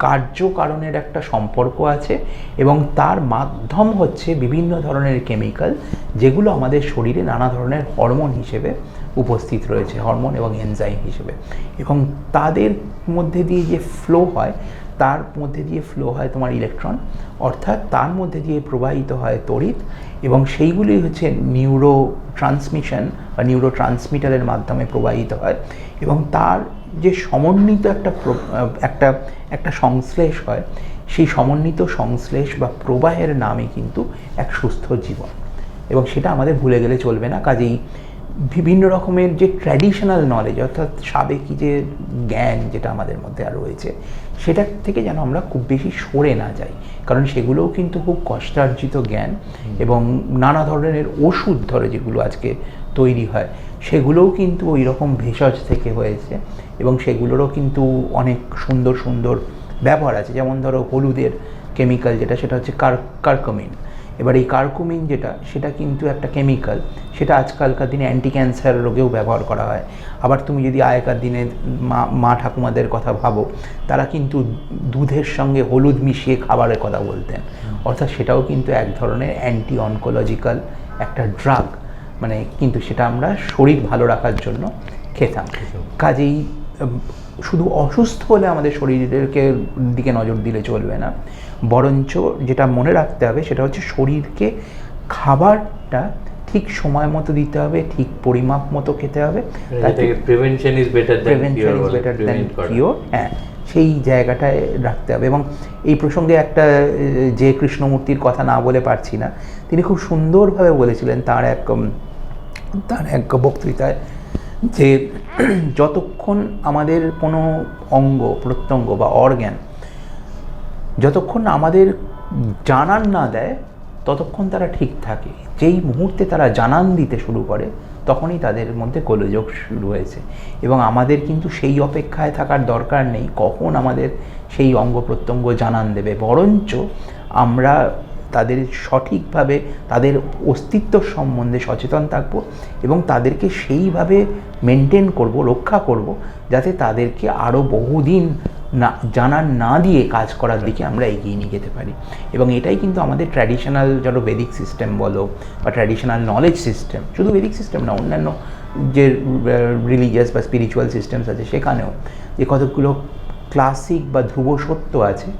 কার্যকারণের একটা সম্পর্ক আছে, এবং তার মাধ্যম হচ্ছে বিভিন্ন ধরনের কেমিক্যাল, যেগুলো আমাদের শরীরে নানা ধরনের হরমোন হিসেবে উপস্থিত রয়েছে, হরমোন এবং এনজাইম হিসেবে। এবং তাদের মধ্যে দিয়ে যে ফ্লো হয়, তার মধ্যে দিয়ে ফ্লো হয় তোমার ইলেকট্রন, অর্থাৎ তার মধ্যে দিয়ে প্রবাহিত হয় তড়িৎ, এবং সেইগুলি হচ্ছে নিউরো ট্রান্সমিশন বা নিউরো ট্রান্সমিটারের মাধ্যমে প্রবাহিত হয়। এবং তার যে সমন্বিত একটা সংশ্লেষ হয়, সেই সমন্বিত সংশ্লেষ বা প্রবাহের নামই কিন্তু এক সুস্থ জীবন। এবং সেটা আমাদের ভুলে গেলে চলবে না। কাজেই বিভিন্ন রকমের যে ট্র্যাডিশনাল নলেজ, অর্থাৎ সাবেকি যে জ্ঞান যেটা আমাদের মধ্যে আর রয়েছে, সেটার থেকে যেন আমরা খুব বেশি সরে না যাই, কারণ সেগুলোও কিন্তু খুব কষ্টার্জিত জ্ঞান। এবং নানা ধরনের ওষুধ ধরে যেগুলো আজকে তৈরি হয়, সেগুলোও কিন্তু ওই রকম ভেষজ থেকে হয়েছে, এবং সেগুলোরও কিন্তু অনেক সুন্দর সুন্দর ব্যবহার আছে। যেমন ধরো হলুদের কেমিক্যাল যেটা, সেটা হচ্ছে কার্কুমিন। এবার এই কার্কুমিন সেটা কিন্তু একটা কেমিক্যাল, সেটা আজকালকার দিনে অ্যান্টি ক্যান্সার রোগেও ব্যবহার করা হয়। আবার তুমি যদি আগেকার দিনে মা ঠাকুমাদের কথা ভাবো, তারা কিন্তু দুধের সঙ্গে হলুদ মিশিয়ে খাবারের কথা বলতেন, অর্থাৎ সেটাও কিন্তু এক ধরনের অ্যান্টি অনকোলজিক্যাল একটা ড্রাগ, মানে কিন্তু সেটা আমরা শরীর ভালো রাখার জন্য খেতাম। কাজেই শুধু অসুস্থ হলে আমাদের শরীরের দিকে নজর দিলে চলবে না, বরঞ্চ যেটা মনে রাখতে হবে সেটা হচ্ছে শরীরকে খাবারটা ঠিক সময় মতো দিতে হবে, ঠিক পরিমাপ মতো খেতে হবে। Prevention is better than cure, হ্যাঁ, সেই জায়গাটায় রাখতে হবে। এবং এই প্রসঙ্গে একটা যে কৃষ্ণমূর্তির কথা না বলে পারছি না, তিনি খুব সুন্দরভাবে বলেছিলেন তার এক বক্তৃতায়, যে যতক্ষণ আমাদের কোনো অঙ্গ প্রত্যঙ্গ বা অর্গ্যান যতক্ষণ আমাদের জানান না দেয়, ততক্ষণ তারা ঠিক থাকে। যেই মুহূর্তে তারা জানান দিতে শুরু করে, তখনই তাদের মধ্যে গোলযোগ শুরু হয়েছে। এবং আমাদের কিন্তু সেই অপেক্ষায় থাকার দরকার নেই কখন আমাদের সেই অঙ্গ প্রত্যঙ্গ জানান দেবে, বরঞ্চ আমরা তাদের সঠিকভাবে তাদের অস্তিত্ব সম্বন্ধে সচেতন থাকব, এবং তাদেরকে সেইভাবে মেনটেন করব, রক্ষা করব, যাতে তাদেরকে আরও বহুদিন জানান না দিয়ে কাজ করার দিকে আমরা এগিয়ে নিয়ে যেতে পারি। এবং এটাই কিন্তু আমাদের ট্র্যাডিশনাল যারা বেদিক সিস্টেম বলো বা ট্র্যাডিশনাল নলেজ সিস্টেম, শুধু বেদিক সিস্টেম না, অন্যান্য যে রিলিজিয়াস বা স্পিরিচুয়াল সিস্টেমস আছে, সেখানেও যে কতগুলো ক্লাসিক বা ধ্রুব সত্য আছে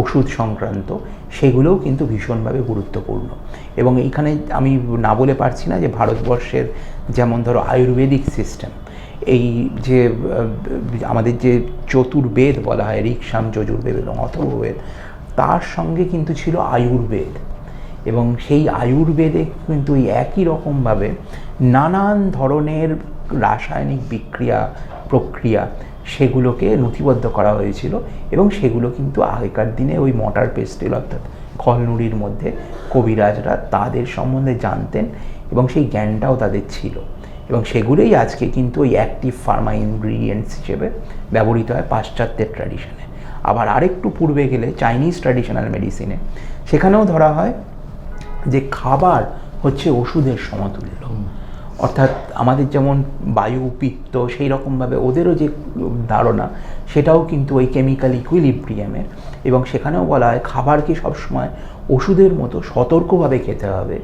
ওষুধ সংক্রান্ত, সেগুলোও কিন্তু ভীষণভাবে গুরুত্বপূর্ণ। এবং এইখানে আমি না বলে পারছি না যে ভারতবর্ষের যেমন ধরো আয়ুর্বেদিক সিস্টেম, এই যে আমাদের যে চতুর্বেদ বলা হয়, ঋক, সাম, যজুর্বেদ এবং অথর্ববেদ, তার সঙ্গে কিন্তু ছিল আয়ুর্বেদ। এবং সেই আয়ুর্বেদে কিন্তু একই রকমভাবে নানান ধরনের রাসায়নিক প্রক্রিয়া সেগুলোকে নথিবদ্ধ করা হয়েছিল। এবং সেগুলো কিন্তু আগেকার দিনে ওই মর্টার পেস্টেল অর্থাৎ খলনুড়ির মধ্যে কবিরাজরা তাদের সম্বন্ধে জানতেন, এবং সেই জ্ঞানটাও তাদের ছিল। এবং সেগুলোই আজকে কিন্তু ওই অ্যাক্টিভ ফার্মা ইনগ্রিডিয়েন্টস হিসেবে ব্যবহৃত হয় পাশ্চাত্যের ট্র্যাডিশনে। আবার আরেকটু পূর্বে গেলে চাইনিজ ট্র্যাডিশনাল মেডিসিনে, সেখানেও ধরা হয় যে খাবার হচ্ছে ওষুধের সমতুল্য। অর্থাৎ আমাদের যেমন বায়ু পিত্ত সেই রকমভাবে ওদেরও যে ধারণা সেটাও কিন্তু ওই কেমিক্যাল ইকুইলিব্রিয়ামের, এবং সেখানেও বলা হয় খাবারকে সবসময় ওষুধের মতো সতর্কভাবে খেতে হবে।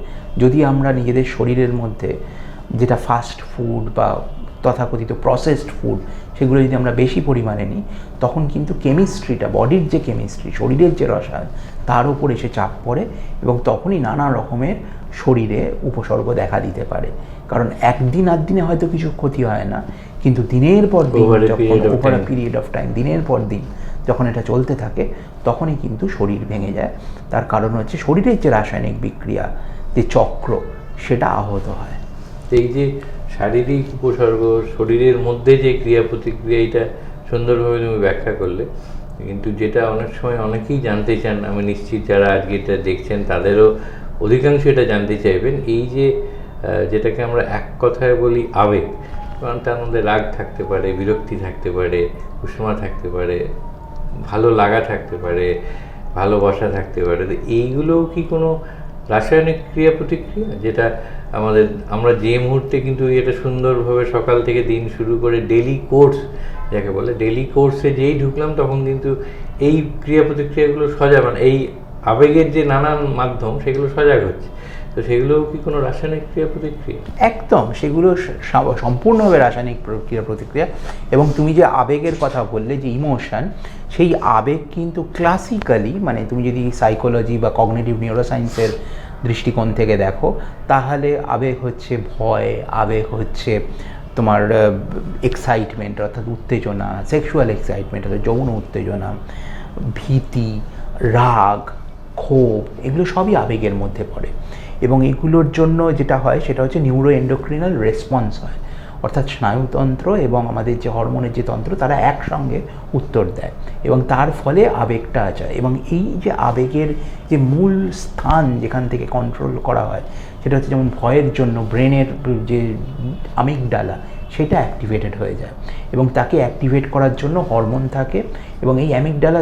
যদি আমরা নিজেদের শরীরের মধ্যে যেটা ফাস্ট ফুড বা তথাকথিত প্রসেসড ফুড সেগুলো যদি আমরা বেশি পরিমাণে নিই, তখন কিন্তু কেমিস্ট্রিটা, বডির যে কেমিস্ট্রি, শরীরের যে রসায়ন, তার উপর এসে চাপ পড়ে এবং তখনই নানা রকমের শরীরে উপসর্গ দেখা দিতে পারে। কারণ একদিন আধ দিনে হয়তো কিছু ক্ষতি হয় না, কিন্তু দিনের পর দিন যখন over a period of time, দিনের পর দিন যখন এটা চলতে থাকে, তখনই কিন্তু শরীর ভেঙে যায়। তার কারণ হচ্ছে শরীরের যে রাসায়নিক বিক্রিয়া, যে চক্র, সেটা আহত হয়। এই যে শারীরিক উপসর্গ, শরীরের মধ্যে যে ক্রিয়া প্রতিক্রিয়া, এটা সুন্দরভাবে তুমি ব্যাখ্যা করলে। কিন্তু যেটা অনেক সময় অনেকেই জানতে চান, আমি নিশ্চিত যারা আজকে এটা দেখছেন তাদেরও অধিকাংশ এটা জানতে চাইবেন, এই যে যেটাকে আমরা এক কথায় বলি আবেগ, কারণ তার মধ্যে রাগ থাকতে পারে, বিরক্তি থাকতে পারে, উষ্মা থাকতে পারে, ভালো লাগা থাকতে পারে, ভালোবাসা থাকতে পারে, তো এইগুলোও কি কোনো রাসায়নিক ক্রিয়া প্রতিক্রিয়া, যেটা আমরা যে মুহূর্তে কিন্তু এটা সুন্দরভাবে সকাল থেকে দিন শুরু করে ডেলি কোর্স যাকে বলে, ডেলি কোর্সে যেই ঢুকলাম তখন কিন্তু এই ক্রিয়া প্রতিক্রিয়াগুলো সজাগ, মানে এই আবেগের যে নানান মাধ্যম সেগুলো সজাগ হচ্ছে, তো সেগুলোও কি কোনো রাসায়নিক ক্রিয়া প্রতিক্রিয়া? একদম, সেগুলো সম্পূর্ণভাবে রাসায়নিক ক্রিয়া প্রতিক্রিয়া। এবং তুমি যে আবেগের কথা বললে, যে ইমোশন, সেই আবেগ কিন্তু ক্লাসিক্যালি, মানে তুমি যদি সাইকোলজি বা কগনিটিভ নিউরোসায়েন্সের দৃষ্টিকোণ থেকে দেখো, তাহলে আবেগ হচ্ছে ভয়, আবেগ হচ্ছে তোমার এক্সাইটমেন্ট অর্থাৎ উত্তেজনা, সেক্সুয়াল এক্সাইটমেন্ট অর্থাৎ যৌন উত্তেজনা, ভীতি, রাগ, ক্ষোভ, এগুলো সবই আবেগের মধ্যে পড়ে। এবং এগুলোর জন্য যেটা হয় সেটা হচ্ছে নিউরো এন্ডোক্রিনাল রেসপন্স হয়, অর্থাৎ স্নায়ুতন্ত্র এবং আমাদের যে হরমোনের যে তন্ত্র, তারা একসঙ্গে উত্তর দেয় এবং তার ফলে আবেগটা আছে। এবং এই যে আবেগের যে মূল স্থান যেখান থেকে কন্ট্রোল করা হয়, সেটা হচ্ছে যেমন ভয়ের জন্য ব্রেনের যে অ্যামিগডালা, সেটা অ্যাক্টিভেটেড হয়ে যায় এবং তাকে অ্যাক্টিভেট করার জন্য হরমোন থাকে। এবং এই অ্যামিগডালা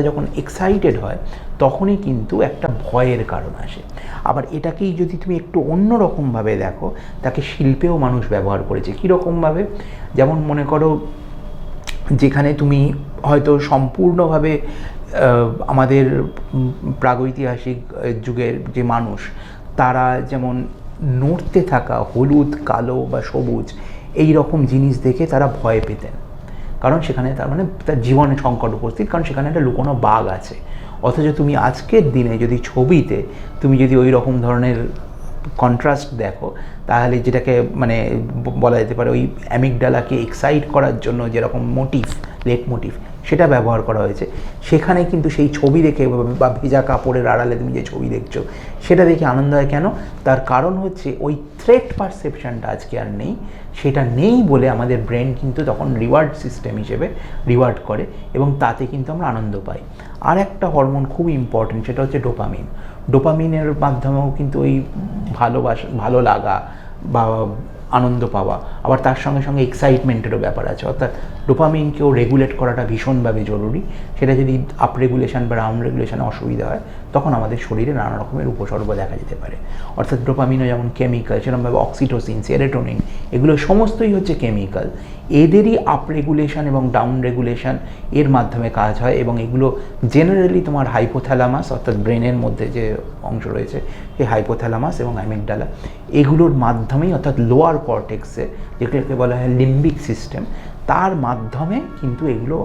যখন এক্সাইটেড হয়, তখনই কিন্তু একটা ভয়ের কারণ আসে। আবার এটাকেই যদি তুমি একটু অন্যরকমভাবে দেখো, তাকে শিল্পেও মানুষ ব্যবহার করেছে। কীরকমভাবে? যেমন মনে করো, যেখানে তুমি হয়তো সম্পূর্ণভাবে আমাদের প্রাগৈতিহাসিক যুগের যে মানুষ, তারা যেমন নড়তে থাকা হলুদ, কালো বা সবুজ এই রকম জিনিস দেখে তারা ভয় পেতেন, কারণ সেখানে তার মানে তার জীবনে সংকট উপস্থিত, কারণ সেখানে একটা লুকোনো বাঘ আছে। অথচ তুমি আজকের দিনে যদি ছবিতে তুমি যদি ওই রকম ধরনের কন্ট্রাস্ট দেখো, তাহলে যেটাকে মানে বলা যেতে পারে ওই অ্যামিগডালাকে এক্সাইট করার জন্য যেরকম মোটিভ, লেট মোটিভ, সেটা ব্যবহার করা হয়েছে। সেখানে কিন্তু সেই ছবি দেখে বা ভেজা কাপড়ের আড়ালে তুমি যে ছবি দেখছো, সেটা দেখে আনন্দ হয়। কেন? তার কারণ হচ্ছে ওই থ্রেট পারসেপশনটা আজকে আর নেই। সেটা নেই বলে আমাদের ব্রেন কিন্তু তখন রিওয়ার্ড সিস্টেম হিসেবে রিওয়ার্ড করে এবং তাতে কিন্তু আমরা আনন্দ পাই। আর একটা হরমোন খুব ইম্পর্টেন্ট, সেটা হচ্ছে ডোপামিন। ডোপামিনের মাধ্যমেও কিন্তু ওই ভালো লাগা বা আনন্দ পাওয়া, আবার তার সঙ্গে সঙ্গে এক্সাইটমেন্টেরও ব্যাপার আছে। অর্থাৎ ডোপামিনকেও রেগুলেট করাটা ভীষণভাবে জরুরি। সেটা যদি আপ রেগুলেশন বা ডাউন রেগুলেশনে অসুবিধা হয়, তখন আমাদের শরীরে নানা রকমের উপসর্গ দেখা যেতে পারে। অর্থাৎ ডোপামিনও যেমন কেমিক্যাল, সেরকমভাবে অক্সিটোসিন, সেরোটোনিন, এগুলো সমস্তই হচ্ছে কেমিক্যাল। এদেরই আপ রেগুলেশন এবং ডাউন রেগুলেশন এর মাধ্যমে কাজ হয় এবং এগুলো জেনারেলি তোমার হাইপোথ্যালামাস অর্থাৎ ব্রেনের মধ্যে যে অংশ রয়েছে, সেই হাইপোথ্যালামাস এবং অ্যামিগডালা, এগুলোর মাধ্যমেই, অর্থাৎ লোয়ার কর্টেক্সে যেটাকে বলা হয় লিম্বিক সিস্টেম, তার মাধ্যমে কিন্তু এগুলো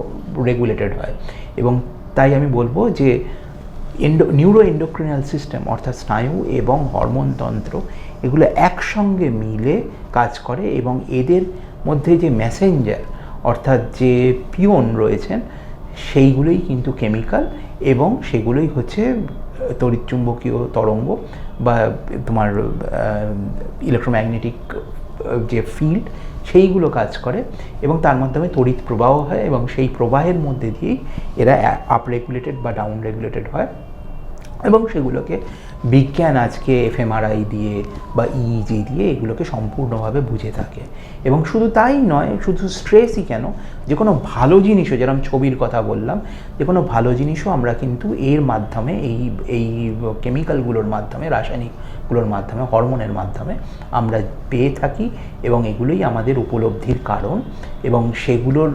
রেগুলেটেড হয়। এবং তাই আমি বলবো যে নিউরো এন্ডোক্রিনাল সিস্টেম অর্থাৎ স্নায়ু এবং হরমোনতন্ত্র, এগুলো একসঙ্গে মিলে কাজ করে এবং এদের মধ্যে যে মেসেঞ্জার অর্থাৎ যে পিওন রয়েছেন, সেইগুলোই কিন্তু কেমিক্যাল এবং সেগুলোই হচ্ছে তড়িৎচুম্বকীয় তরঙ্গ বা তোমার ইলেকট্রোম্যাগনেটিক যে ফিল্ড, সেইগুলো কাজ করে এবং তার মাধ্যমে তড়িৎ প্রবাহ হয় এবং সেই প্রবাহের মধ্যে দিয়েই এরা আপ রেগুলেটেড বা ডাউন রেগুলেটেড হয়। এবং সেগুলোকে বিজ্ঞান আজকে এফএমআরআই দিয়ে বা ইইজি দিয়ে এগুলোকে সম্পূর্ণভাবে বুঝে থাকে। এবং শুধু তাই নয়, শুধু স্ট্রেসই কেন, যে কোনো ভালো জিনিসও, যেরকম ছবির কথা বললাম, যে কোনো ভালো জিনিসও আমরা কিন্তু এর মাধ্যমে এই কেমিক্যালগুলোর মাধ্যমে, রাসায়নিক গুলোর মাধ্যমে, হরমোনের মাধ্যমে আমরা পেয়ে থাকি, এবং এগুলোই আমাদের উপলব্ধির কারণ, এবং সেগুলোর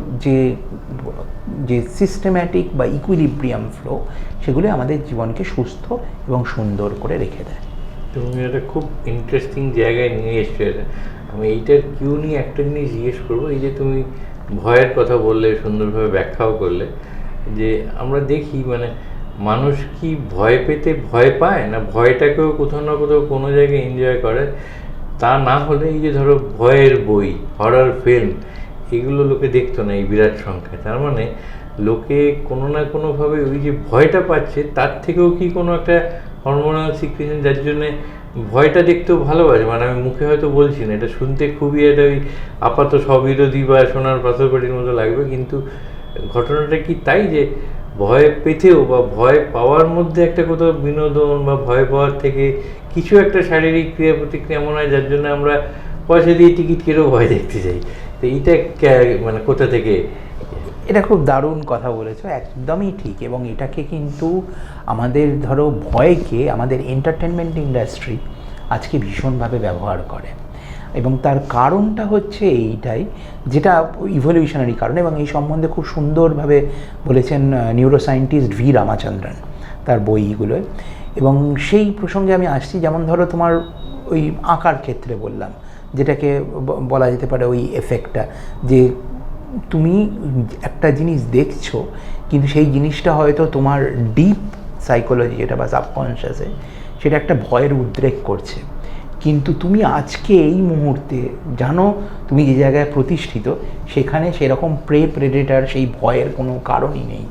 যে সিস্টেম্যাটিক বা ইকুইলিব্রিয়াম ফ্লো, সেগুলো আমাদের জীবনকে সুস্থ এবং সুন্দর করে রেখে দেয়। তুমি একটা খুব ইন্টারেস্টিং জায়গায় নিয়ে এসছো এটা। আমি এইটার কিউ নিয়ে একটা জিনিস জিজ্ঞেস করবো। এই যে তুমি ভয়ের কথা বললে, সুন্দরভাবে ব্যাখ্যাও করলে, যে আমরা দেখি মানে মানুষ কি ভয় পেতে ভয় পায়, না ভয়টাকেও কোথাও না কোথাও কোনো জায়গায় এনজয় করে? তা না হলে এই যে ধরো ভয়ের বই, হরর ফিল্ম, এগুলো লোকে দেখতো না এই বিরাট সংখ্যায়। তার মানে লোকে কোনো না কোনোভাবে ওই যে ভয়টা পাচ্ছে তার থেকেও কি কোনো একটা হরমোনাল সিক্রেশন, যার জন্যে ভয়টা দেখতেও ভালোবাসে। মানে আমি মুখে হয়তো বলছি না, এটা শুনতে খুবই একটা ওই আপাত স্ববিরোধী বা সোনার পাথরবাড়ির মতো লাগবে, কিন্তু ঘটনাটা কি তাই যে ভয় পেতেও বা ভয় পাওয়ার মধ্যে একটা কোথাও বিনোদন, বা ভয় পাওয়ার থেকে কিছু একটা শারীরিক ক্রিয়া প্রতিক্রিয়া মনে হয়, যার জন্য আমরা পয়সা দিয়ে টিকিট কেটেও ভয় দেখতে চাই? তো এইটা মানে কোথা থেকে? এটা খুব দারুণ কথা বলেছো, একদমই ঠিক। এবং এটাকে কিন্তু আমাদের ধরো ভয়কে আমাদের এন্টারটেনমেন্ট ইন্ডাস্ট্রি আজকে ভীষণভাবে ব্যবহার করে, এবং তার কারণটা হচ্ছে এইটাই, যেটা ইভলিউশনারি কারণ, এবং এই সম্বন্ধে খুব সুন্দরভাবে বলেছেন নিউরোসায়েন্টিস্ট ভি রামাচন্দ্রন তার বইগুলোয়। এবং সেই প্রসঙ্গে আমি আসছি, যেমন ধরো তোমার ওই আঁকার ক্ষেত্রে বললাম, যেটাকে বলা যেতে পারে ওই এফেক্টটা, যে তুমি একটা জিনিস দেখছো, কিন্তু সেই জিনিসটা হয়তো তোমার ডিপ সাইকোলজি, যেটা বা সাবকনশিয়াসে, সেটা একটা ভয়ের উদ্রেক করছে। কিন্তু তুমি আজকে এই মুহূর্তে জানো তুমি যে জায়গায় প্রতিষ্ঠিত, সেখানে সেরকম প্রেডেটার, সেই ভয়ের কোনো কারণই নেই।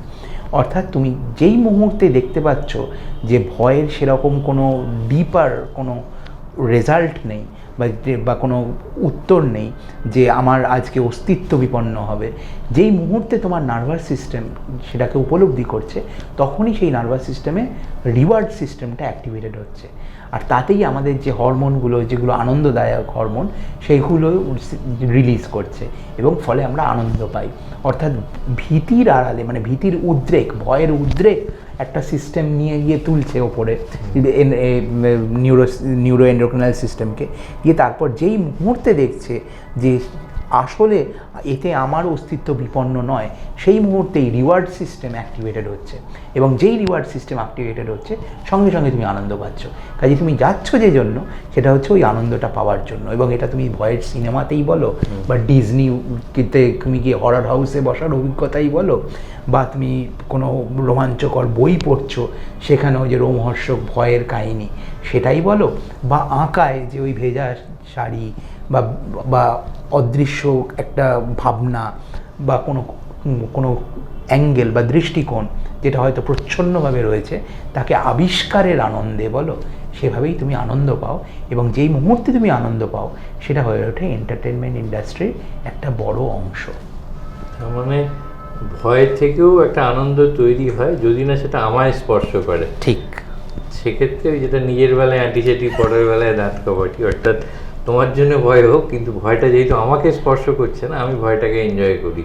অর্থাৎ তুমি যেই মুহূর্তে দেখতে পাচ্ছ যে ভয়ের সেরকম কোনো ডিপার কোনো রেজাল্ট নেই, বা কোনো উত্তর নেই যে আমার আজকে অস্তিত্ব বিপন্ন হবে, যেই মুহূর্তে তোমার নার্ভাস সিস্টেম সেটাকে উপলব্ধি করছে, তখনই সেই নার্ভাস সিস্টেমে রিওয়ার্ড সিস্টেমটা অ্যাক্টিভেটেড হচ্ছে। আর তাতেই আমাদের যে হরমোনগুলো, যেগুলো আনন্দদায়ক হরমোন, সেইগুলো রিলিজ করছে, এবং ফলে আমরা আনন্দ পাই। অর্থাৎ ভীতির আড়ালে, মানে ভীতির উদ্রেক, ভয়ের উদ্রেক একটা সিস্টেম নিয়ে গিয়ে তুলছে ওপরে, নিউরো এন্ডোক্রিনাল সিস্টেমকে, দিয়ে তারপর যেই মুহূর্তে দেখছে যে আসলে এতে আমার অস্তিত্ব বিপন্ন নয়, সেই মুহূর্তেই রিওয়ার্ড সিস্টেম অ্যাক্টিভেটেড হচ্ছে, এবং যেই রিওয়ার্ড সিস্টেম অ্যাক্টিভেটেড হচ্ছে, সঙ্গে সঙ্গে তুমি আনন্দ পাচ্ছ। কাজে তুমি যাচ্ছ যে জন্য, সেটা হচ্ছে ওই আনন্দটা পাওয়ার জন্য। এবং এটা তুমি ভয়ের সিনেমাতেই বলো, বা ডিজনিতে তুমি গিয়ে হরর হাউসে বসার অভিজ্ঞতাই বলো, বা তুমি কোনো রোমাঞ্চকর বই পড়ছো, সেখানেও যে রোমহর্ষক ভয়ের কাহিনী, সেটাই বলো, বা আঁকায় যে ওই ভেজা শাড়ি, বা অদৃশ্য একটা ভাবনা, বা কোনো অ্যাঙ্গেল বা দৃষ্টিকোণ, যেটা হয়তো প্রচ্ছন্নভাবে রয়েছে, তাকে আবিষ্কারের আনন্দে বলো, সেভাবেই তুমি আনন্দ পাও। এবং যেই মুহূর্তে তুমি আনন্দ পাও, সেটা হয়ে ওঠে এন্টারটেনমেন্ট ইন্ডাস্ট্রির একটা বড় অংশ। তার মানে ভয় থেকেও একটা আনন্দ তৈরি হয়, যদি না সেটা আমায় স্পর্শ করে। ঠিক। সেক্ষেত্রে যেটা নিজের বেলায় আঁটিসাটি, পরের বেলায় দাঁত কবাটি, অর্থাৎ তোমার জন্য ভয় হোক, কিন্তু ভয়টা যেহেতু আমাকে স্পর্শ করছে না, আমি ভয়টাকে এনজয় করি।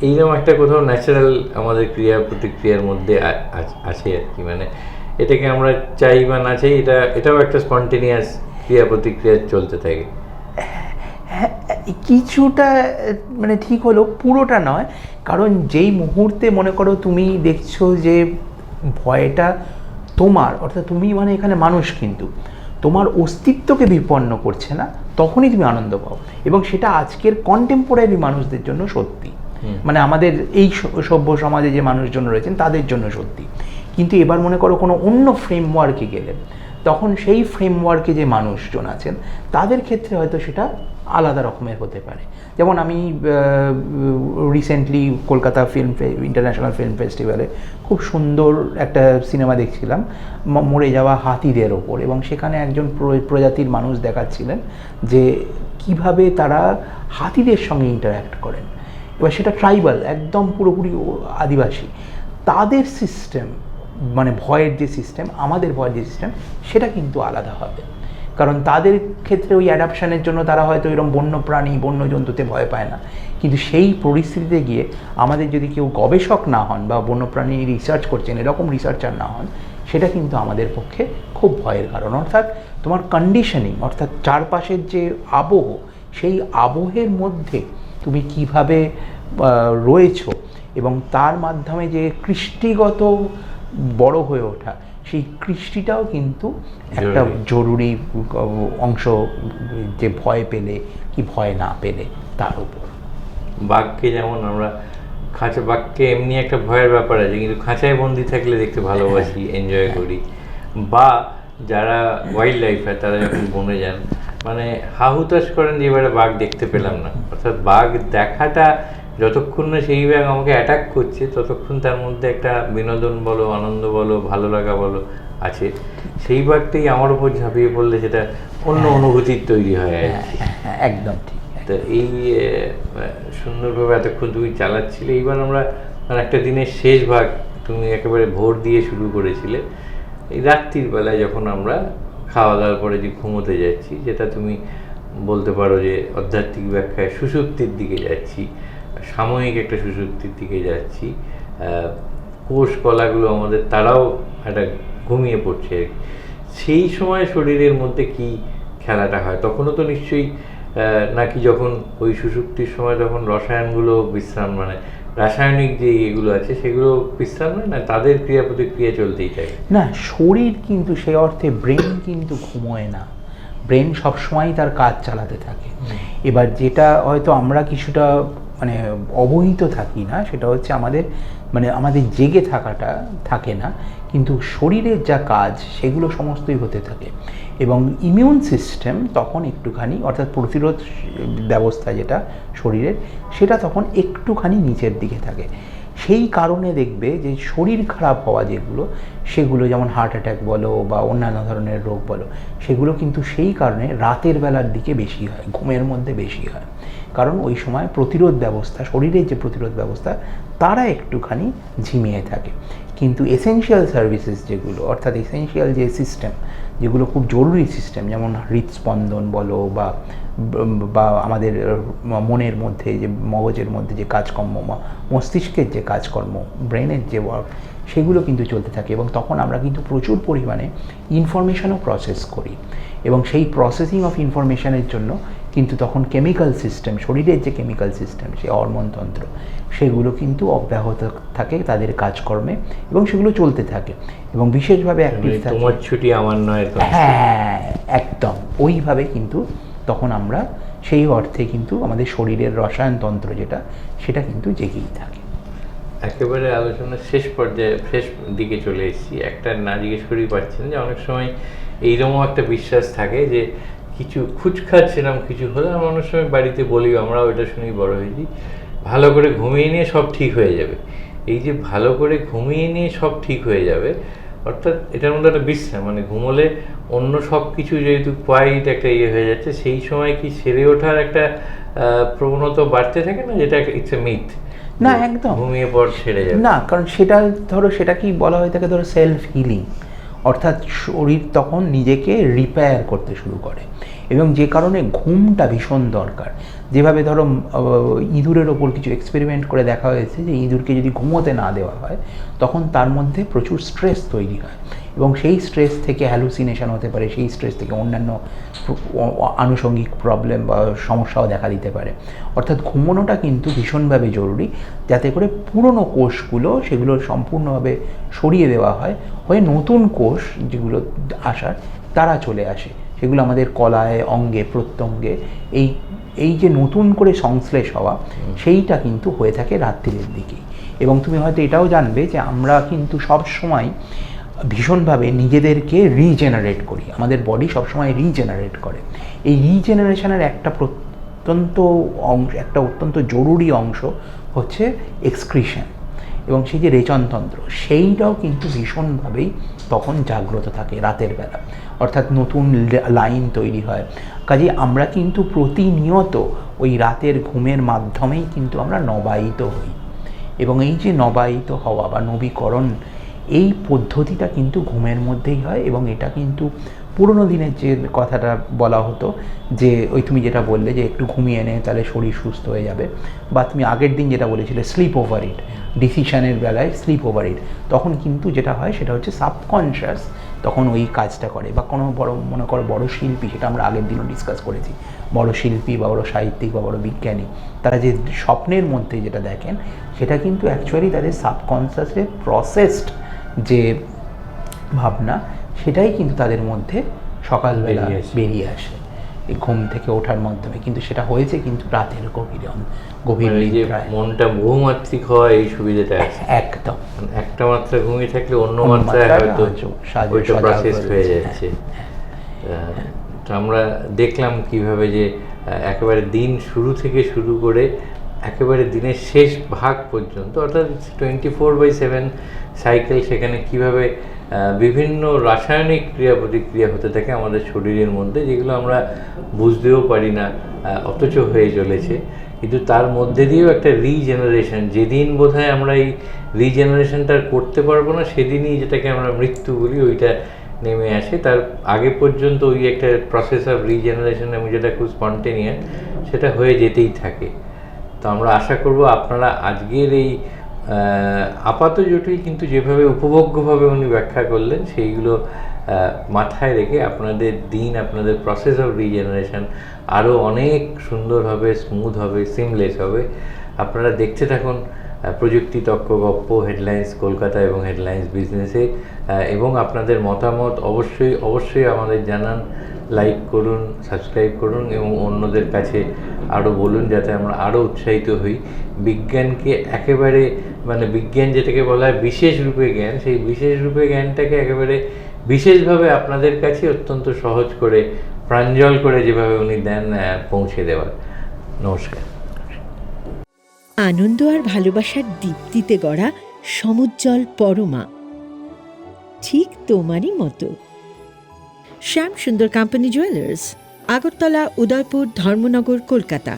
এইরকম একটা কোথাও ন্যাচারাল আমাদের ক্রিয়া প্রতিক্রিয়ার মধ্যে আছে আর কি। মানে এটাকে আমরা চাই বা না চাই, এটাও একটা স্পন্টেনিয়াস ক্রিয়া প্রতিক্রিয়া চলতে থাকে। কিছুটা মানে ঠিক হলো, পুরোটা নয়। কারণ যেই মুহূর্তে মনে করো তুমি দেখছো যে ভয়টা তোমার, অর্থাৎ তুমি মানে এখানে মানুষ, কিন্তু তোমার অস্তিত্বকে বিপন্ন করছে না, তখনই তুমি আনন্দ পাও। এবং সেটা আজকের কন্টেম্পোরারি মানুষদের জন্য সত্যি, মানে আমাদের এই সভ্য সমাজে যে মানুষজন রয়েছেন তাদের জন্য সত্যি। কিন্তু এবার মনে করো কোনো অন্য ফ্রেমওয়ার্কে গেলে, তখন সেই ফ্রেমওয়ার্কে যে মানুষজন আছেন, তাদের ক্ষেত্রে হয়তো সেটা আলাদা রকমের হতে পারে। যেমন আমি রিসেন্টলি কলকাতা ইন্টারন্যাশনাল ফিল্ম ফেস্টিভ্যালে খুব সুন্দর একটা সিনেমা দেখছিলাম, মরে যাওয়া হাতিদের ওপর, এবং সেখানে একজন প্রজাতির মানুষ দেখাচ্ছিলেন যে কিভাবে তারা হাতিদের সঙ্গে ইন্টারঅ্যাক্ট করেন। এবার সেটা ট্রাইবাল, একদম পুরোপুরি আদিবাসী। তাদের সিস্টেম, মানে ভয়ের যে সিস্টেম, আমাদের ভয়ের যে সিস্টেম, সেটা কিন্তু আলাদা হবে। কারণ তাদের ক্ষেত্রে ওই অ্যাডাপশানের জন্য তারা হয়তো এরকম বন্য প্রাণী, বন্য জন্তুতে ভয় পায় না। কিন্তু সেই পরিস্থিতিতে গিয়ে আমাদের যদি কেউ গবেষক না হন, বা বন্যপ্রাণী রিসার্চ করছেন এরকম রিসার্চার না হন, সেটা কিন্তু আমাদের পক্ষে খুব ভয়ের কারণ। অর্থাৎ তোমার কন্ডিশনিং, অর্থাৎ চারপাশের যে আবহ, সেই আবহের মধ্যে তুমি কিভাবে রয়েছো এবং তার মাধ্যমে যে কৃষ্টিগত বড় হয়ে ওঠা, সেই কৃষ্টিটাও কিন্তু একটা জরুরি অংশ, যে ভয় পেলে কি ভয় না পেলে তার উপর। বাঘকে যেমন আমরা বাঘকে এমনি একটা ভয়ের ব্যাপার আছে, কিন্তু খাঁচায় বন্দি থাকলে দেখতে ভালোবাসি, এনজয় করি। বা যারা ওয়াইল্ড লাইফার তারা যখন বনে যান, মানে হাহুতাশ করেন যে এবারে বাঘ দেখতে পেলাম না। অর্থাৎ বাঘ দেখাটা যতক্ষণ না সেই বাঘ আমাকে অ্যাটাক করছে, ততক্ষণ তার মধ্যে একটা বিনোদন বলো, আনন্দ বলো, ভালো লাগা বলো আছে। সেই বাঘটাই আমার উপর ঝাঁপিয়ে পড়লে সেটা অন্য অনুভূতির তৈরি হয় আর কি। একদম ঠিক। তো এই সুন্দরভাবে এতক্ষণ তুমি চালাচ্ছিলে। এইবার আমরা একটা দিনের শেষ ভাগ তুমি একেবারে ভোর দিয়ে শুরু করেছিলে, এই রাত্রির বেলায় যখন আমরা খাওয়া দাওয়ার পরে যে ঘুমোতে যাচ্ছি, যেটা তুমি বলতে পারো যে আধ্যাত্মিক ব্যাখ্যায় সুষুপ্তির দিকে যাচ্ছি, সাময়িক একটা সুষুপ্তির দিকে যাচ্ছি। কোষ কলাগুলো আমাদের তারাও একটা ঘুমিয়ে পড়ছে। সেই সময় শরীরের মধ্যে কি খেলাটা হয়? তখনও তো নিশ্চয়ই নাকি যখন ওই সুষুপ্তির সময় যখন রসায়নগুলো বিশ্রাম, মানে রাসায়নিক যে এগুলো আছে সেগুলো বিশ্রাম নেয় না, তাদের ক্রিয়া প্রতিক্রিয়া চলতেই থাকে? না, শরীর কিন্তু সেই অর্থে, ব্রেন কিন্তু ঘুমোয় না, ব্রেন সবসময়ই তার কাজ চালাতে থাকে। এবার যেটা হয়তো আমরা কিছুটা মানে অবহিত থাকি না, সেটা হচ্ছে আমাদের জেগে থাকাটা থাকে না, কিন্তু শরীরের যা কাজ সেগুলো সমস্তই হতে থাকে। এবং ইমিউন সিস্টেম তখন একটুখানি, অর্থাৎ প্রতিরোধ ব্যবস্থা যেটা শরীরের, সেটা তখন একটুখানি নিচের দিকে থাকে। সেই কারণে দেখবে যে শরীর খারাপ হওয়া সেগুলো যেমন হার্ট অ্যাটাক বলো বা অন্যান্য ধরনের রোগ বলো, সেগুলো কিন্তু সেই কারণে রাতের বেলার দিকে বেশি হয়, ঘুমের মধ্যে বেশি হয়। কারণ ওই সময় প্রতিরোধ ব্যবস্থা, শরীরের যে প্রতিরোধ ব্যবস্থা, তারা একটুখানি ঝিমিয়ে থাকে। কিন্তু এসেনশিয়াল সার্ভিসেস যেগুলো, অর্থাৎ এসেনশিয়াল যে সিস্টেম, যেগুলো খুব জরুরি সিস্টেম, যেমন হৃদস্পন্দন বলো বা আমাদের মনের মধ্যে যে, মগজের মধ্যে যে কাজকর্ম, মস্তিষ্কের যে কাজকর্ম, ব্রেনের যে ওয়ার্ক, সেগুলো কিন্তু চলতে থাকে। এবং তখন আমরা কিন্তু প্রচুর পরিমাণে ইনফরমেশনও প্রসেস করি, এবং সেই প্রসেসিং অফ ইনফরমেশনের জন্য কিন্তু তখন কেমিক্যাল সিস্টেম, শরীরের যে কেমিক্যাল সিস্টেম, সেই হরমোনতন্ত্র, সেগুলো কিন্তু অব্যাহত থাকে তাদের কাজকর্মে, এবং সেগুলো চলতে থাকে এবং বিশেষভাবে অ্যাক্টিভ থাকে। তোমার ছুটি আমার নয়। হ্যাঁ, একদম ওইভাবে কিন্তু তখন আমরা সেই অর্থে কিন্তু আমাদের শরীরের রসায়নতন্ত্র যেটা, সেটা কিন্তু জেগেই থাকে। একেবারে আলোচনার শেষ পর্যায়ে, শেষ দিকে চলে এসেছি। একটা না জিজ্ঞেস করেই পারছেন যে অনেক সময় এইরকম একটা বিশ্বাস থাকে যে কিছু খুচখাচ সেরকম কিছু হলে আমরা অনেক সময় বাড়িতে বলি, আমরাও এটা শুনেই বড় হয়েছি, ভালো করে ঘুমিয়ে নিয়ে সব ঠিক হয়ে যাবে। এই যে ভালো করে ঘুমিয়ে নিয়ে সব ঠিক হয়ে যাবে, অর্থাৎ এটার মধ্যে একটা বিশ্রাম, মানে ঘুমোলে অন্য সব কিছু যেহেতু কোয়াইট একটা হয়ে যাচ্ছে, সেই সময় কি সেরে ওঠার একটা প্রবণতা বাড়তে থাকে না, যেটা ইটস এ মিথ? না, একদম ঘুমিয়ে পর সেরে যাবে না, কারণ সেটা কি বলা হয়ে থাকে, সেলফ হিলিং, অর্থাৎ শরীর তখন নিজেকে রিপেয়ার করতে শুরু করে। এবং যে কারণে ঘুমটা ভীষণ দরকার। যেভাবে ইঁদুরের ওপর কিছু এক্সপেরিমেন্ট করে দেখা হয়েছে যে ইঁদুরকে যদি ঘুমোতে না দেওয়া হয়, তখন তার মধ্যে প্রচুর স্ট্রেস তৈরি হয়, এবং সেই স্ট্রেস থেকে হ্যালুসিনেশন হতে পারে, সেই স্ট্রেস থেকে অন্যান্য আনুষঙ্গিক প্রবলেম বা সমস্যাও দেখা দিতে পারে। অর্থাৎ ঘুমোনোটা কিন্তু ভীষণভাবে জরুরি, যাতে করে পুরনো কোষগুলো সেগুলো সম্পূর্ণভাবে সরিয়ে দেওয়া হয়ে নতুন কোষ যেগুলো আসার, তারা চলে আসে। সেগুলো আমাদের কলায়, অঙ্গে, প্রত্যঙ্গে এই যে নতুন করে সংশ্লেষ হওয়া, সেইটা কিন্তু হয়ে থাকে রাত্রির দিকেই। এবং তুমি হয়তো এটাও জানবে যে আমরা কিন্তু সব সময় ভীষণভাবে নিজেদেরকে রিজেনারেট করি, আমাদের বডি সবসময় রিজেনারেট করে। এই রিজেনারেশনের একটা অত্যন্ত জরুরি অংশ হচ্ছে এক্সক্রিশন, এবং সেই যে রেচনতন্ত্র, সেইটাও কিন্তু ভীষণভাবেই তখন জাগ্রত থাকে রাতের বেলা, অর্থাৎ নতুন লাইন তৈরি হয়। কাজে আমরা কিন্তু প্রতিনিয়ত ওই রাতের ঘুমের মাধ্যমেই কিন্তু আমরা নবায়িত হই, এবং এই যে নবায়িত হওয়া বা নবীকরণ, এই পদ্ধতিটা কিন্তু ঘুমের মধ্যেই হয়, এবং এটা কিন্তু পুরোনো দিনের যে কথাটা বলা হতো যে ওই তুমি যেটা বললে যে একটু ঘুমিয়ে নে তাহলে শরীর সুস্থ হয়ে যাবে, বা তুমি আগের দিন যেটা বলেছিলে স্লিপ ওভার ইট, ডিসিশনের বেলায় স্লিপ ওভার ইট, তখন কিন্তু যেটা হয় সেটা হচ্ছে সাবকনশিয়াস তখন ওই কাজটা করে। বা কোনো বড় মনে করো বড় শিল্পী, সেটা আমরা আগের দিনও ডিসকাস করেছি, বড় শিল্পী বা বড় সাহিত্যিক বা বড় বিজ্ঞানী, তারা যে স্বপ্নের মধ্যে যেটা দেখেন সেটা কিন্তু অ্যাকচুয়ালি তাদের সাবকনশিয়াসে প্রসেসড যে ভাবনা, সেটাই কিন্তু তাদের মধ্যে সকালবেলা বেরিয়ে আসে এই ঘুম থেকে ওঠার মাধ্যমে। কিন্তু সেটা হয়েছে কিন্তু রাতের গভীর যে নিদ্রায়। মনটা বহুমাত্রিক হয় এই সুবিধাটা আছে। একদম একটা মাত্রা ঘুমিয়ে থাকলে অন্য মাত্রায় হয়তো ওইটা প্রসেস হয়ে যাচ্ছে। তো আমরা দেখলাম কিভাবে যে একেবারে দিন শুরু থেকে শুরু করে একেবারে দিনের শেষ ভাগ পর্যন্ত, অর্থাৎ 24/7 সাইকেল, সেখানে কিভাবে বিভিন্ন রাসায়নিক ক্রিয়া প্রতিক্রিয়া হতে থাকে আমাদের শরীরের মধ্যে, যেগুলো আমরা বুঝতেও পারি না, অথচ হয়ে চলেছে। কিন্তু তার মধ্যে দিয়েও একটা রিজেনারেশন, যেদিন বোধহয় আমরা এই রিজেনারেশনটা করতে পারবো না সেদিনই যেটাকে আমরা মৃত্যু বলি, ওইটা নেমে আসে। তার আগে পর্যন্ত ওই একটা প্রসেস অফ রিজেনারেশন এবং যেটা খুব স্পন্টেনিয়াস, সেটা হয়ে যেতেই থাকে। তো আমরা আশা করব আপনারা আজকের এই আপাত জটিল কিন্তু যেভাবে উপভোগ্যভাবে উনি ব্যাখ্যা করলেন, সেইগুলো মাথায় রেখে আপনাদের দিন, আপনাদের প্রসেস অফ রিজেনারেশন আরও অনেক সুন্দর হবে, স্মুথ হবে, সিমলেস হবে। আপনারা দেখতে থাকুন প্রযুক্তি তক্ক গপ্প, হেডলাইন্স কলকাতা এবং হেডলাইন্স বিজনেসে, এবং আপনাদের মতামত অবশ্যই অবশ্যই আমাদের জানান, লাইক করুন, সাবস্ক্রাইব করুন এবং অন্যদের কাছে আরও বলুন, যাতে আমরা আরও উৎসাহিত হই। বিজ্ঞানকে একেবারে, মানে বিজ্ঞান যেটাকে বলা হয় বিশেষ রূপে জ্ঞান, সেই বিশেষ রূপে জ্ঞানটাকে একেবারে বিশেষভাবে আপনাদের কাছে অত্যন্ত সহজ করে, প্রাঞ্জল করে যেভাবে উনি দেন, পৌঁছে দেওয়ার। নমস্কার। আনন্দ আর ভালোবাসার দীপ্তিতে গড়া সমুজ্জ্বল পরমা, ঠিক তোমারই মতো। শ্যাম সুন্দর কোম্পানি জুয়েলার্স, আগরতলা, উদয়পুর, ধর্মনগর, কলকাতা।